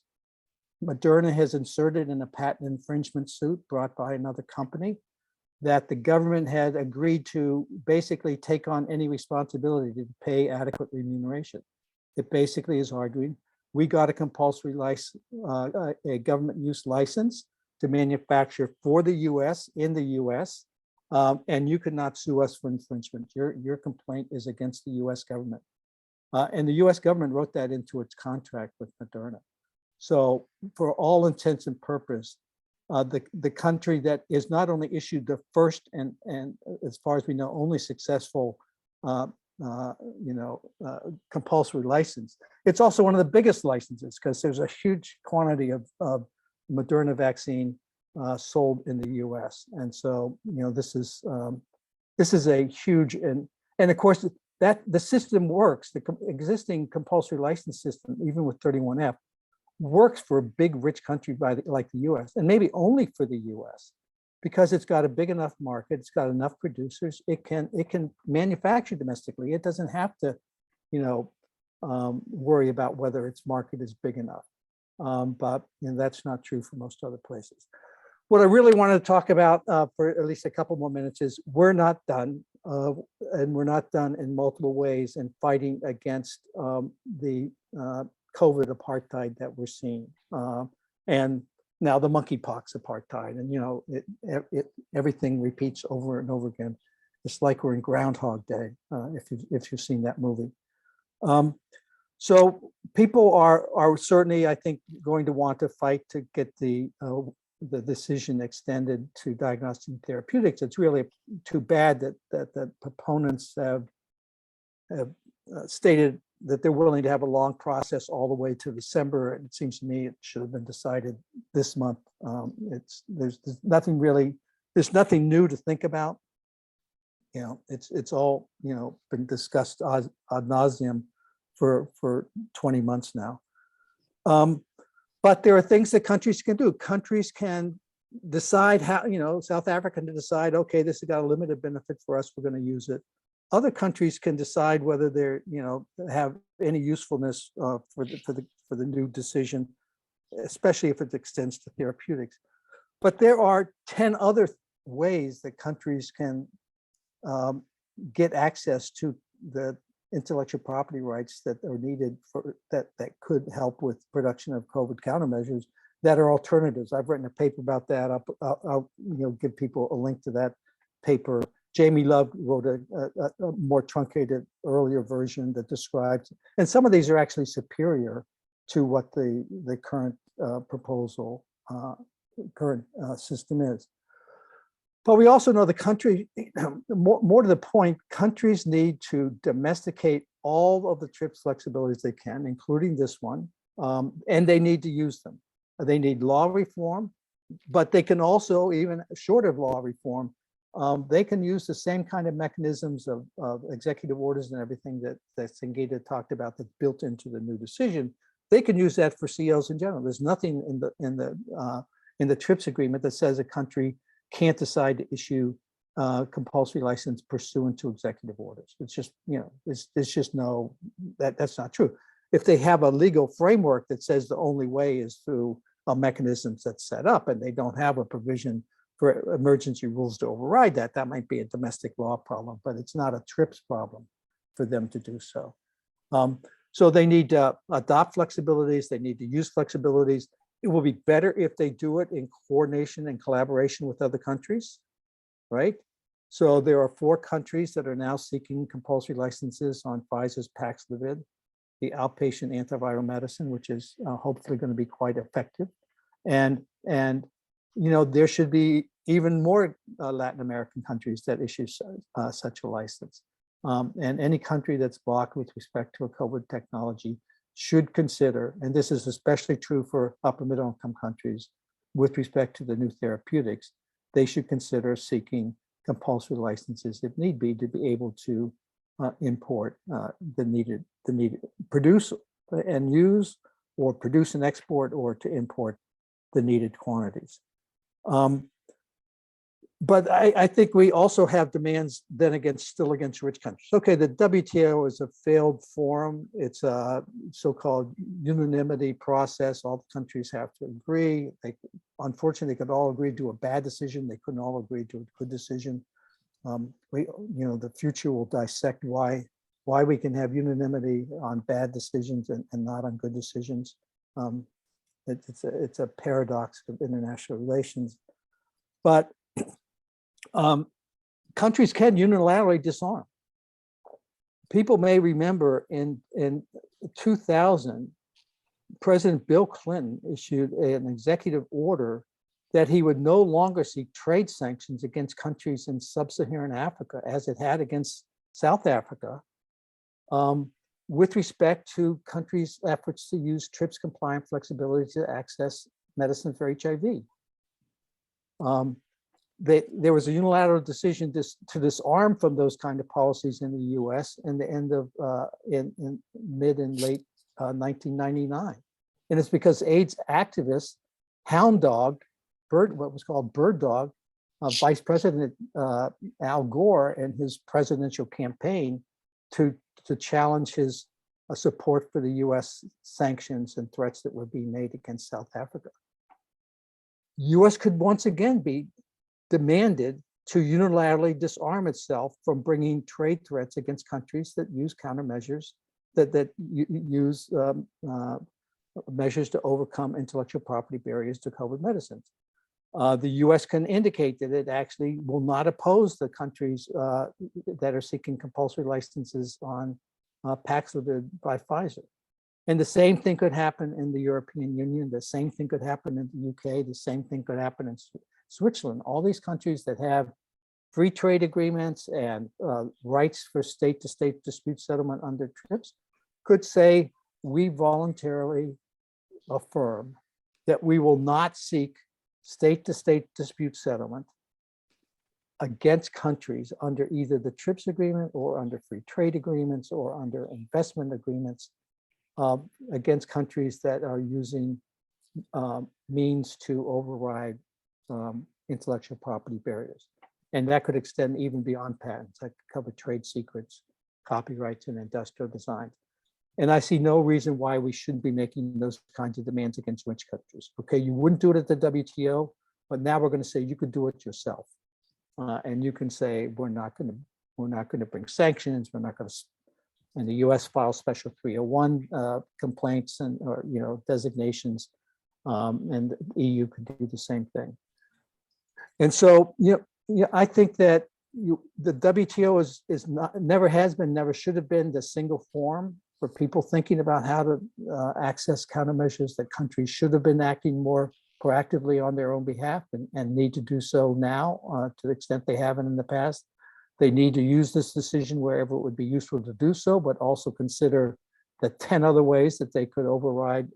Moderna has inserted in a patent infringement suit brought by another company that the government had agreed to basically take on any responsibility to pay adequate remuneration. It basically is arguing, we got a compulsory license, a government use license to manufacture for the US, in the US, and you could not sue us for infringement. Your complaint is against the US government. And the US government wrote that into its contract with Moderna. So for all intents and purposes, the country that is not only issued the first and as far as we know, only successful compulsory license, it's also one of the biggest licenses because there's a huge quantity of Moderna vaccine sold in the US. And so, this is a huge, and of course that the system works, the existing compulsory license system, even with 31F, works for a big rich country like the US, and maybe only for the US, because it's got a big enough market, it's got enough producers, it can manufacture domestically. It doesn't have to, worry about whether its market is big enough. But that's not true for most other places. What I really wanted to talk about for at least a couple more minutes is we're not done, and we're not done in multiple ways in fighting against the COVID apartheid that we're seeing. And now the monkeypox apartheid, and everything repeats over and over again. It's like we're in Groundhog Day, if you've seen that movie. So people are certainly, I think, going to want to fight to get the decision extended to diagnostic therapeutics. It's really too bad that the proponents have stated that they're willing to have a long process all the way to December. It seems to me it should have been decided this month. There's nothing really, there's nothing new to think about. It's all been discussed ad nauseum for 20 months now. But there are things that countries can do. Countries can decide how, South Africa can decide, okay, this has got a limited benefit for us, we're going to use it. Other countries can decide whether they're, have any usefulness for the new decision, especially if it extends to therapeutics. But there are 10 other ways that countries can get access to the intellectual property rights that are needed for that could help with production of COVID countermeasures that are alternatives. I've written a paper about that. I'll give people a link to that paper. Jamie Love wrote a more truncated earlier version that describes, and some of these are actually superior to what the current proposal, current system is. But we also know the country, more to the point, countries need to domesticate all of the TRIPS flexibilities they can, including this one, and they need to use them. They need law reform, but they can also, even short of law reform, they can use the same kind of mechanisms of executive orders and everything that Sangeeta talked about that's built into the new decision. They can use that for COs in general. There's nothing in the TRIPS agreement that says a country can't decide to issue compulsory license pursuant to executive orders. It's just, it's just no, that's not true. If they have a legal framework that says the only way is through mechanisms that's set up, and they don't have a provision for emergency rules to override that, that might be a domestic law problem, but it's not a TRIPS problem for them to do so. So they need to adopt flexibilities, they need to use flexibilities. It will be better if they do it in coordination and collaboration with other countries, right? So there are 4 countries that are now seeking compulsory licenses on Pfizer's Paxlovid, the outpatient antiviral medicine, which is hopefully going to be quite effective. And there should be even more Latin American countries that issue such a license. And any country that's blocked with respect to a COVID technology should consider, and this is especially true for upper middle income countries with respect to the new therapeutics, they should consider seeking compulsory licenses if need be to be able to import the needed produce and use, or produce and export, or to import the needed quantities. But I think we also have demands then still against rich countries. Okay, the WTO is a failed forum. It's a so-called unanimity process. All the countries have to agree. Unfortunately, they could all agree to a bad decision. They couldn't all agree to a good decision. The future will dissect why we can have unanimity on bad decisions and not on good decisions. It's a paradox of international relations. But countries can unilaterally disarm. People may remember in 2000, President Bill Clinton issued an executive order that he would no longer seek trade sanctions against countries in sub-Saharan Africa, as it had against South Africa, with respect to countries' efforts to use TRIPS compliant flexibility to access medicine for HIV. There was a unilateral decision to disarm from those kind of policies in the US in the end of in mid and late 1999. And it's because AIDS activists hound dogged what was called bird dog, Vice President Al Gore and his presidential campaign to challenge his support for the US sanctions and threats that were being made against South Africa. US could once again be demanded to unilaterally disarm itself from bringing trade threats against countries that use countermeasures, that use measures to overcome intellectual property barriers to COVID medicines. The US can indicate that it actually will not oppose the countries that are seeking compulsory licenses on Paxlovid by Pfizer. And the same thing could happen in the European Union. The same thing could happen in the UK. The same thing could happen in Switzerland. All these countries that have free trade agreements and rights for state-to-state dispute settlement under TRIPS could say, we voluntarily affirm that we will not seek state-to-state dispute settlement against countries under either the TRIPS agreement or under free trade agreements or under investment agreements against countries that are using means to override intellectual property barriers. And that could extend even beyond patents, that could cover trade secrets, copyrights, and industrial design. And I see no reason why we shouldn't be making those kinds of demands against rich countries. Okay, you wouldn't do it at the WTO, but now we're going to say you could do it yourself, and you can say we're not going to bring sanctions. We're not going to. And the U.S. files special 301 complaints and designations, and the EU could do the same thing. And so I think that the WTO is not, never has been, never should have been the single forum for people thinking about how to access countermeasures. That countries should have been acting more proactively on their own behalf and need to do so now to the extent they haven't in the past. They need to use this decision wherever it would be useful to do so, but also consider the 10 other ways that they could override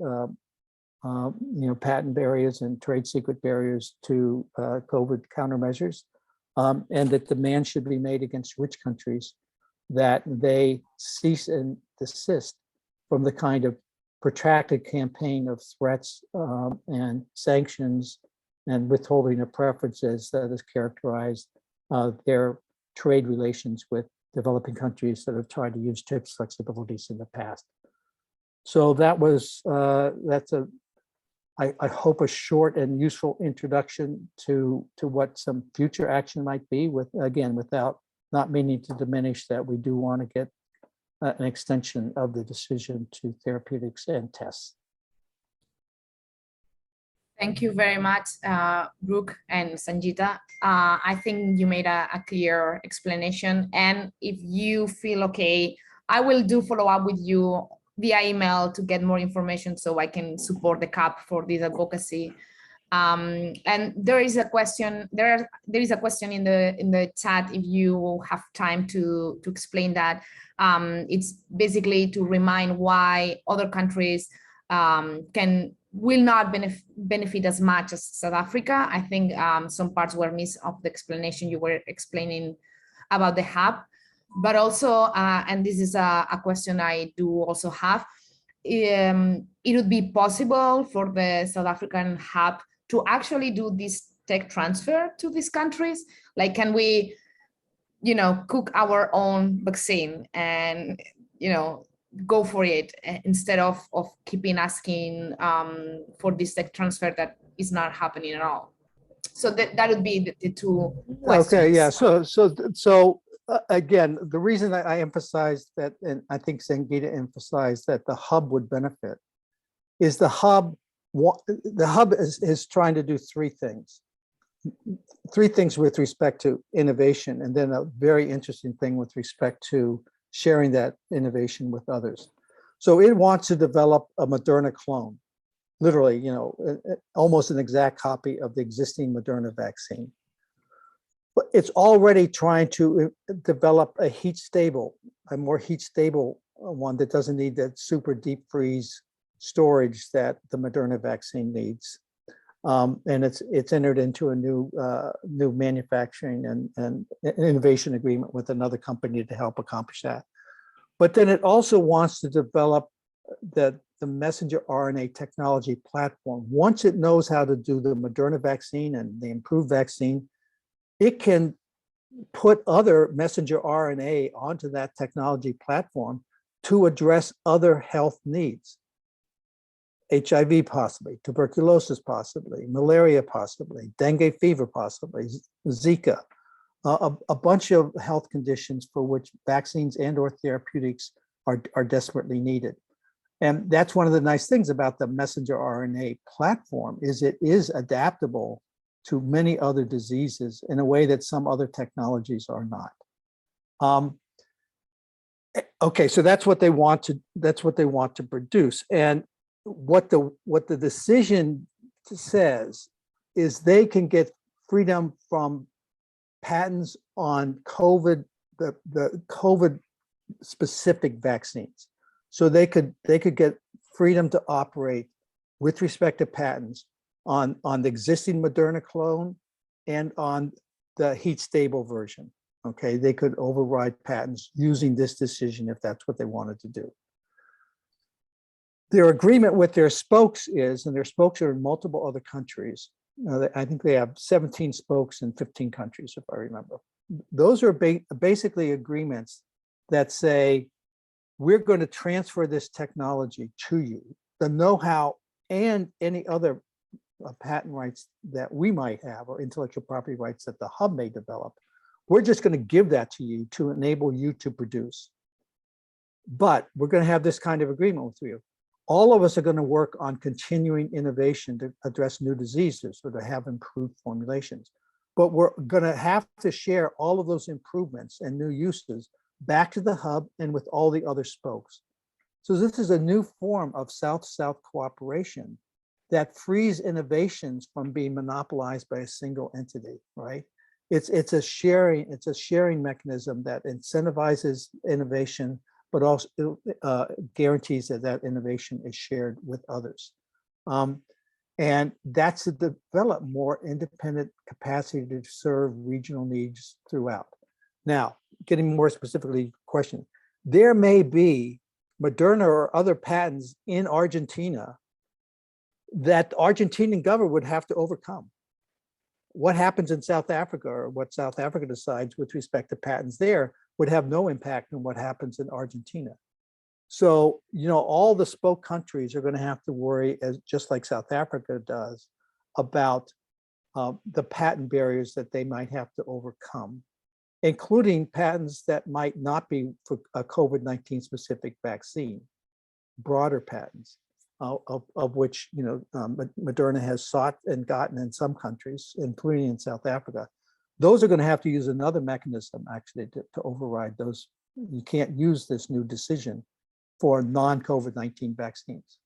patent barriers and trade secret barriers to COVID countermeasures. And that demand should be made against rich countries that they cease and desist from the kind of protracted campaign of threats and sanctions and withholding of preferences that has characterized their trade relations with developing countries that have tried to use TRIPS flexibilities in the past. So that was, I hope, a short and useful introduction to what some future action might be, without not meaning to diminish that we do want to get an extension of the decision to therapeutics and tests. Thank you very much, Brooke and Sangeeta. I think you made a clear explanation. And if you feel okay, I will do follow up with you via email to get more information so I can support the CAP for this advocacy. And there is a question. There is a question in the chat. If you have time to explain that, it's basically to remind why other countries will not benefit as much as South Africa. I think some parts were missed of the explanation you were explaining about the hub, but also, and this is a question I do also have, it would be possible for the South African hub to actually do this tech transfer to these countries? Like, can we, cook our own vaccine and, go for it instead of keeping asking for this tech transfer that is not happening at all? So that would be the two questions. Okay, yeah. So again, the reason I emphasized that, and I think Sangeeta emphasized that the hub would benefit, is the hub is trying to do three things with respect to innovation, and then a very interesting thing with respect to sharing that innovation with others. So it wants to develop a Moderna clone, literally, almost an exact copy of the existing Moderna vaccine. But it's already trying to develop a more heat stable one that doesn't need that super deep freeze storage that the Moderna vaccine needs. And it's entered into a new manufacturing and innovation agreement with another company to help accomplish that. But then it also wants to develop the messenger RNA technology platform. Once it knows how to do the Moderna vaccine and the improved vaccine, it can put other messenger RNA onto that technology platform to address other health needs. HIV possibly, tuberculosis possibly, malaria possibly, dengue fever possibly, Zika, a bunch of health conditions for which vaccines and or therapeutics are desperately needed. And that's one of the nice things about the messenger RNA platform is it is adaptable to many other diseases in a way that some other technologies are not. Okay, so that's what they want to produce. And what the decision says is they can get freedom from patents on COVID, the COVID specific vaccines. So they could get freedom to operate with respect to patents on the existing Moderna clone and on the heat stable version. Okay, they could override patents using this decision if that's what they wanted to do. Their agreement with their spokes is, and their spokes are in multiple other countries. I think they have 17 spokes in 15 countries, if I remember. Those are basically agreements that say, we're going to transfer this technology to you, the know-how and any other patent rights that we might have or intellectual property rights that the hub may develop. We're just going to give that to you to enable you to produce. But we're going to have this kind of agreement with you. All of us are going to work on continuing innovation to address new diseases or to have improved formulations. But we're going to have to share all of those improvements and new uses back to the hub and with all the other spokes. So this is a new form of South-South cooperation that frees innovations from being monopolized by a single entity, right? It's a sharing mechanism that incentivizes innovation, but also guarantees that innovation is shared with others. And that's to develop more independent capacity to serve regional needs throughout. Now, getting more specifically question, there may be Moderna or other patents in Argentina that the Argentinian government would have to overcome. What happens in South Africa or what South Africa decides with respect to patents there would have no impact on what happens in Argentina. So, you know, all the spoke countries are going to have to worry, as just like South Africa does, about the patent barriers that they might have to overcome, including patents that might not be for a COVID-19 specific vaccine, broader patents, of which, you know, Moderna has sought and gotten in some countries, including in South Africa. Those are going to have to use another mechanism actually to override those. You can't use this new decision for non-COVID-19 vaccines.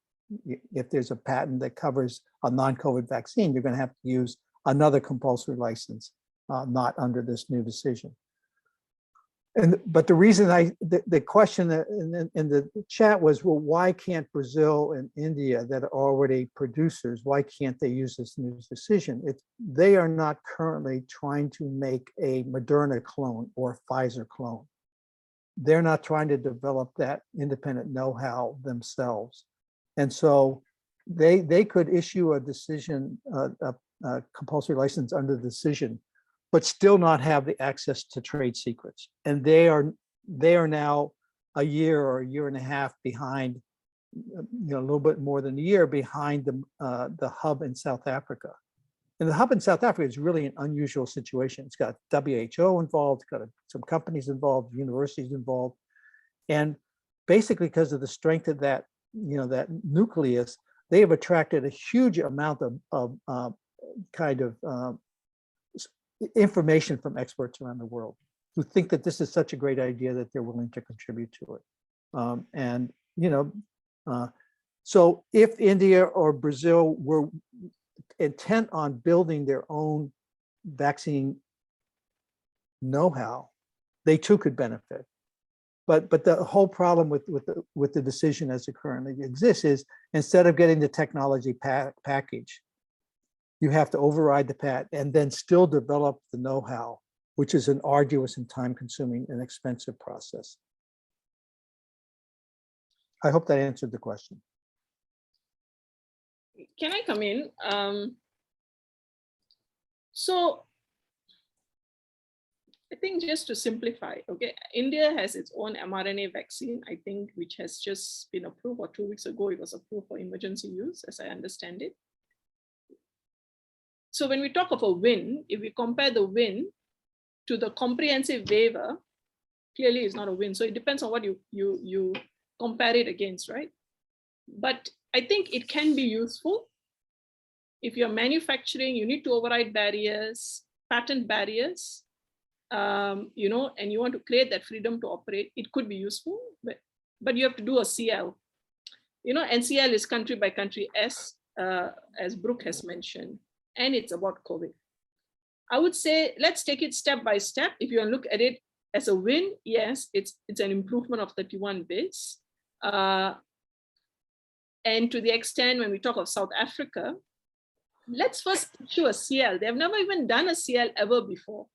If there's a patent that covers a non-COVID vaccine, you're going to have to use another compulsory license, not under this new decision. But the reason the question in the chat was, well, why can't Brazil and India that are already producers, why can't they use this new decision? They are not currently trying to make a Moderna clone or Pfizer clone. They're not trying to develop that independent know-how themselves. And so they could issue a decision, a compulsory license under the decision, but still not have the access to trade secrets. And they are now a year or a year and a half behind, you know, a little bit more than a year behind the hub in South Africa. And the hub in South Africa is really an unusual situation. It's got WHO involved, it's got some companies involved, universities involved. And basically because of the strength of that, you know, that nucleus, they have attracted a huge amount of information from experts around the world who think that this is such a great idea that they're willing to contribute to it. And, you know, so if India or Brazil were intent on building their own vaccine know-how, they too could benefit. But the whole problem with the decision as it currently exists is, instead of getting the technology package, you have to override the patent and then still develop the know-how, which is an arduous and time-consuming and expensive process. I hope that answered the question. Can I come in? So I think just to simplify, okay, India has its own mRNA vaccine, I think, which has just been approved, or 2 weeks ago, it was approved for emergency use, as I understand it. So when we talk of a win, if we compare the win to the comprehensive waiver, clearly it's not a win. So it depends on what you compare it against, right? But I think it can be useful. If you're manufacturing, you need to override barriers, patent barriers, and you want to create that freedom to operate. It could be useful, but you have to do a CL. NCL is country by country, as Brook has mentioned, and it's about COVID. I would say let's take it step by step. If you look at it as a win, yes, it's an improvement of 31 bits. And to the extent when we talk of South Africa, let's first issue a CL. They've never even done a CL ever before.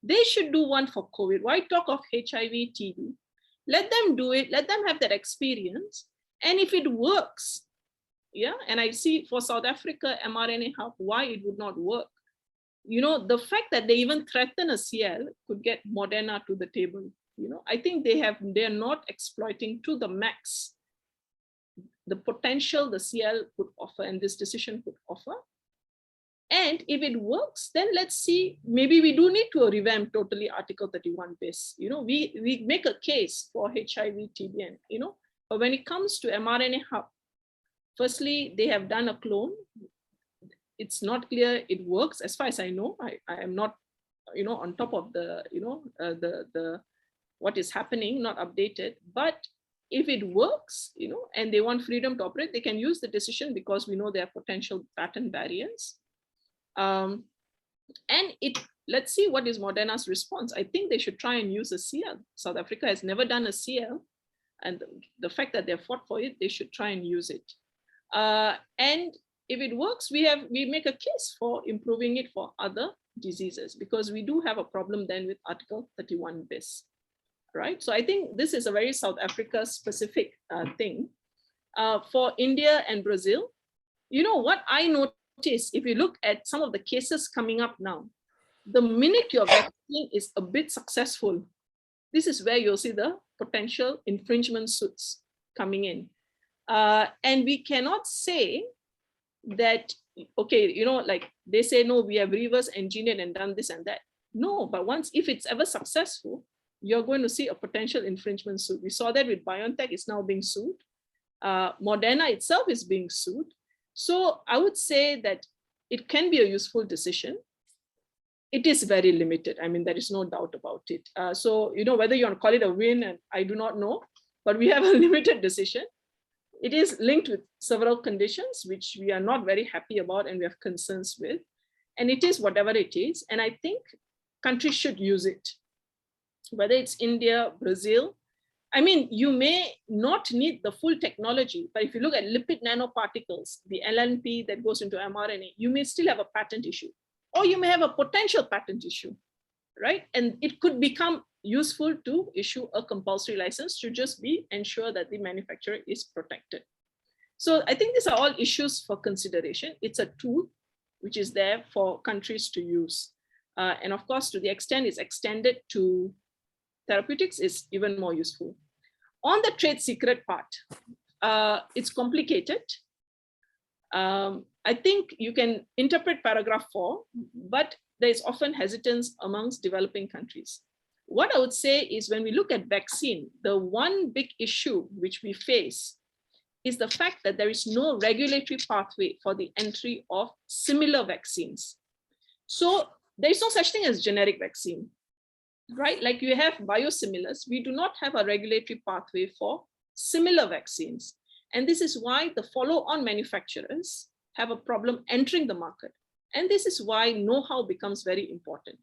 They should do one for COVID. Why talk of HIV, TB? Let them do it. Let them have that experience. And if it works, and I see for South Africa, mRNA hub, why it would not work. The fact that they even threaten a CL could get Moderna to the table. I think they're not exploiting to the max the potential the CL could offer and this decision could offer. And if it works, then let's see, maybe we do need to revamp totally Article 31 base. We make a case for HIV, TB, but when it comes to mRNA hub, firstly, they have done a clone. It's not clear it works. As far as I know, I am not, on top of the, the what is happening, not updated. But if it works, and they want freedom to operate, they can use the decision because we know there are potential patent barriers. And let's see what is Moderna's response. I think they should try and use a CL. South Africa has never done a CL, and the fact that they fought for it, they should try and use it. And if it works, we make a case for improving it for other diseases, because we do have a problem then with Article 31 bis, right? So I think this is a very South Africa specific thing. For India and Brazil, what I noticed, if you look at some of the cases coming up now, the minute your vaccine is a bit successful, this is where you'll see the potential infringement suits coming in. And we cannot say that, okay, like they say, no, we have reverse engineered and done this and that. No, but if it's ever successful, you're going to see a potential infringement suit. We saw that with BioNTech, it's now being sued. Moderna itself is being sued. So I would say that it can be a useful decision. It is very limited. I mean, there is no doubt about it. So, whether you want to call it a win, and I do not know, but we have a limited decision. It is linked with several conditions, which we are not very happy about and we have concerns with. And it is whatever it is. And I think countries should use it, whether it's India, Brazil. I mean, you may not need the full technology, but if you look at lipid nanoparticles, the LNP that goes into mRNA, you may still have a patent issue, or you may have a potential patent issue, right? And it could become useful to issue a compulsory license to just ensure that the manufacturer is protected. So I think these are all issues for consideration. It's a tool which is there for countries to use. And of course, to the extent it's extended to therapeutics, is even more useful. On the trade secret part, it's complicated. I think you can interpret paragraph 4, but there is often hesitance amongst developing countries. What I would say is, when we look at vaccine, the one big issue which we face is the fact that there is no regulatory pathway for the entry of similar vaccines. So there is no such thing as generic vaccine, right? Like you have biosimilars, we do not have a regulatory pathway for similar vaccines. And this is why the follow-on manufacturers have a problem entering the market. And this is why know-how becomes very important.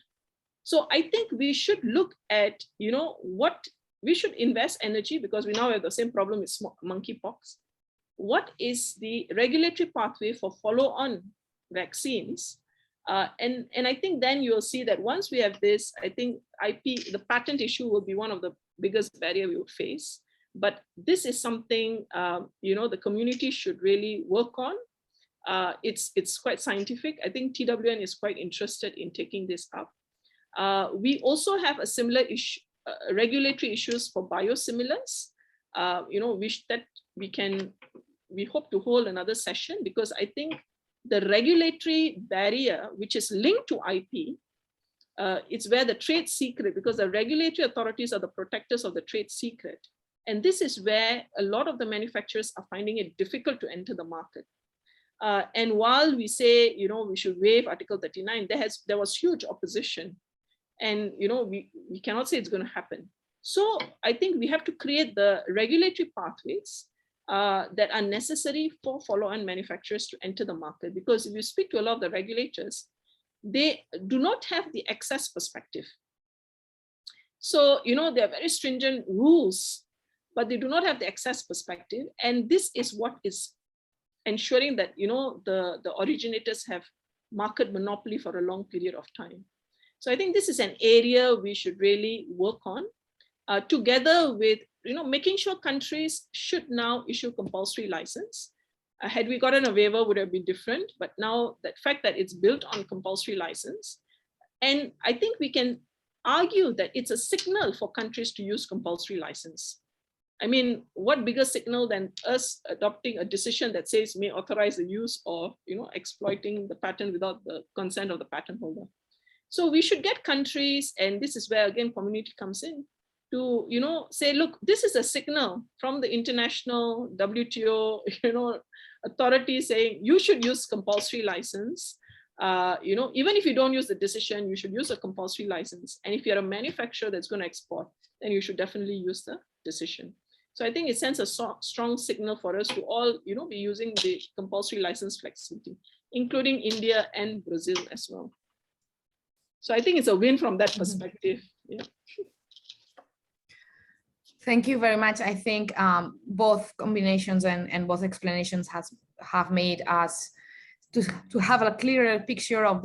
So I think we should look at, what we should invest energy, because we now have the same problem with monkeypox. What is the regulatory pathway for follow-on vaccines? And I think then you'll see that once we have this, I think IP, the patent issue will be one of the biggest barrier we would face. But this is something, the community should really work on. It's quite scientific. I think TWN is quite interested in taking this up. We also have a similar issue, regulatory issues for biosimilars, we hope to hold another session, because I think the regulatory barrier, which is linked to IP, it's where the trade secret, because the regulatory authorities are the protectors of the trade secret. And this is where a lot of the manufacturers are finding it difficult to enter the market. And while we say, we should waive Article 39, there was huge opposition. And, we cannot say it's going to happen. So I think we have to create the regulatory pathways that are necessary for follow-on manufacturers to enter the market. Because if you speak to a lot of the regulators, they do not have the access perspective. So, there are very stringent rules, but they do not have the access perspective. And this is what is ensuring that, the originators have market monopoly for a long period of time. So I think this is an area we should really work on, together with, making sure countries should now issue compulsory license. Had we gotten a waiver, would have been different, but now the fact that it's built on compulsory license, and I think we can argue that it's a signal for countries to use compulsory license. I mean, what bigger signal than us adopting a decision that says may authorize the use of, exploiting the patent without the consent of the patent holder. So we should get countries, and this is where again community comes in, to say, look, this is a signal from the international WTO authority saying you should use compulsory license. Even if you don't use the decision, you should use a compulsory license. And if you're a manufacturer that's going to export, then you should definitely use the decision. So I think it sends a strong signal for us to all be using the compulsory license flexibility, including India and Brazil as well. So I think it's a win from that perspective. Yeah. Thank you very much. I think both combinations and both explanations have made us to have a clearer picture of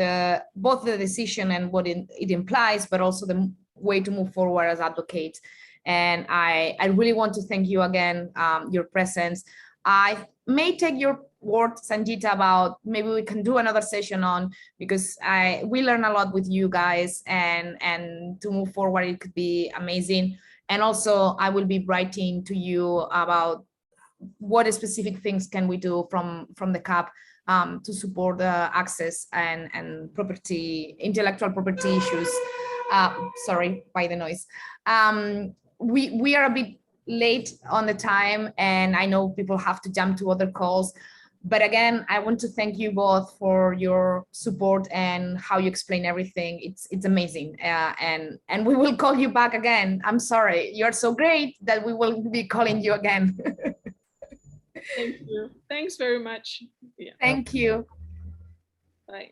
both the decision and what it implies, but also the way to move forward as advocates. And I really want to thank you again, your presence. I may take your word, Sangeeta, about maybe we can do another session on, because we learn a lot with you guys, and to move forward, it could be amazing. And also I will be writing to you about what specific things can we do from the CAP to support the access and intellectual property issues. Sorry by the noise. We are a bit late on the time, and I know people have to jump to other calls. But again, I want to thank you both for your support and how you explain everything. It's amazing, and we will call you back again. I'm sorry, you're so great that we will be calling you again. Thank you. Thanks very much. Yeah. Thank you. Bye.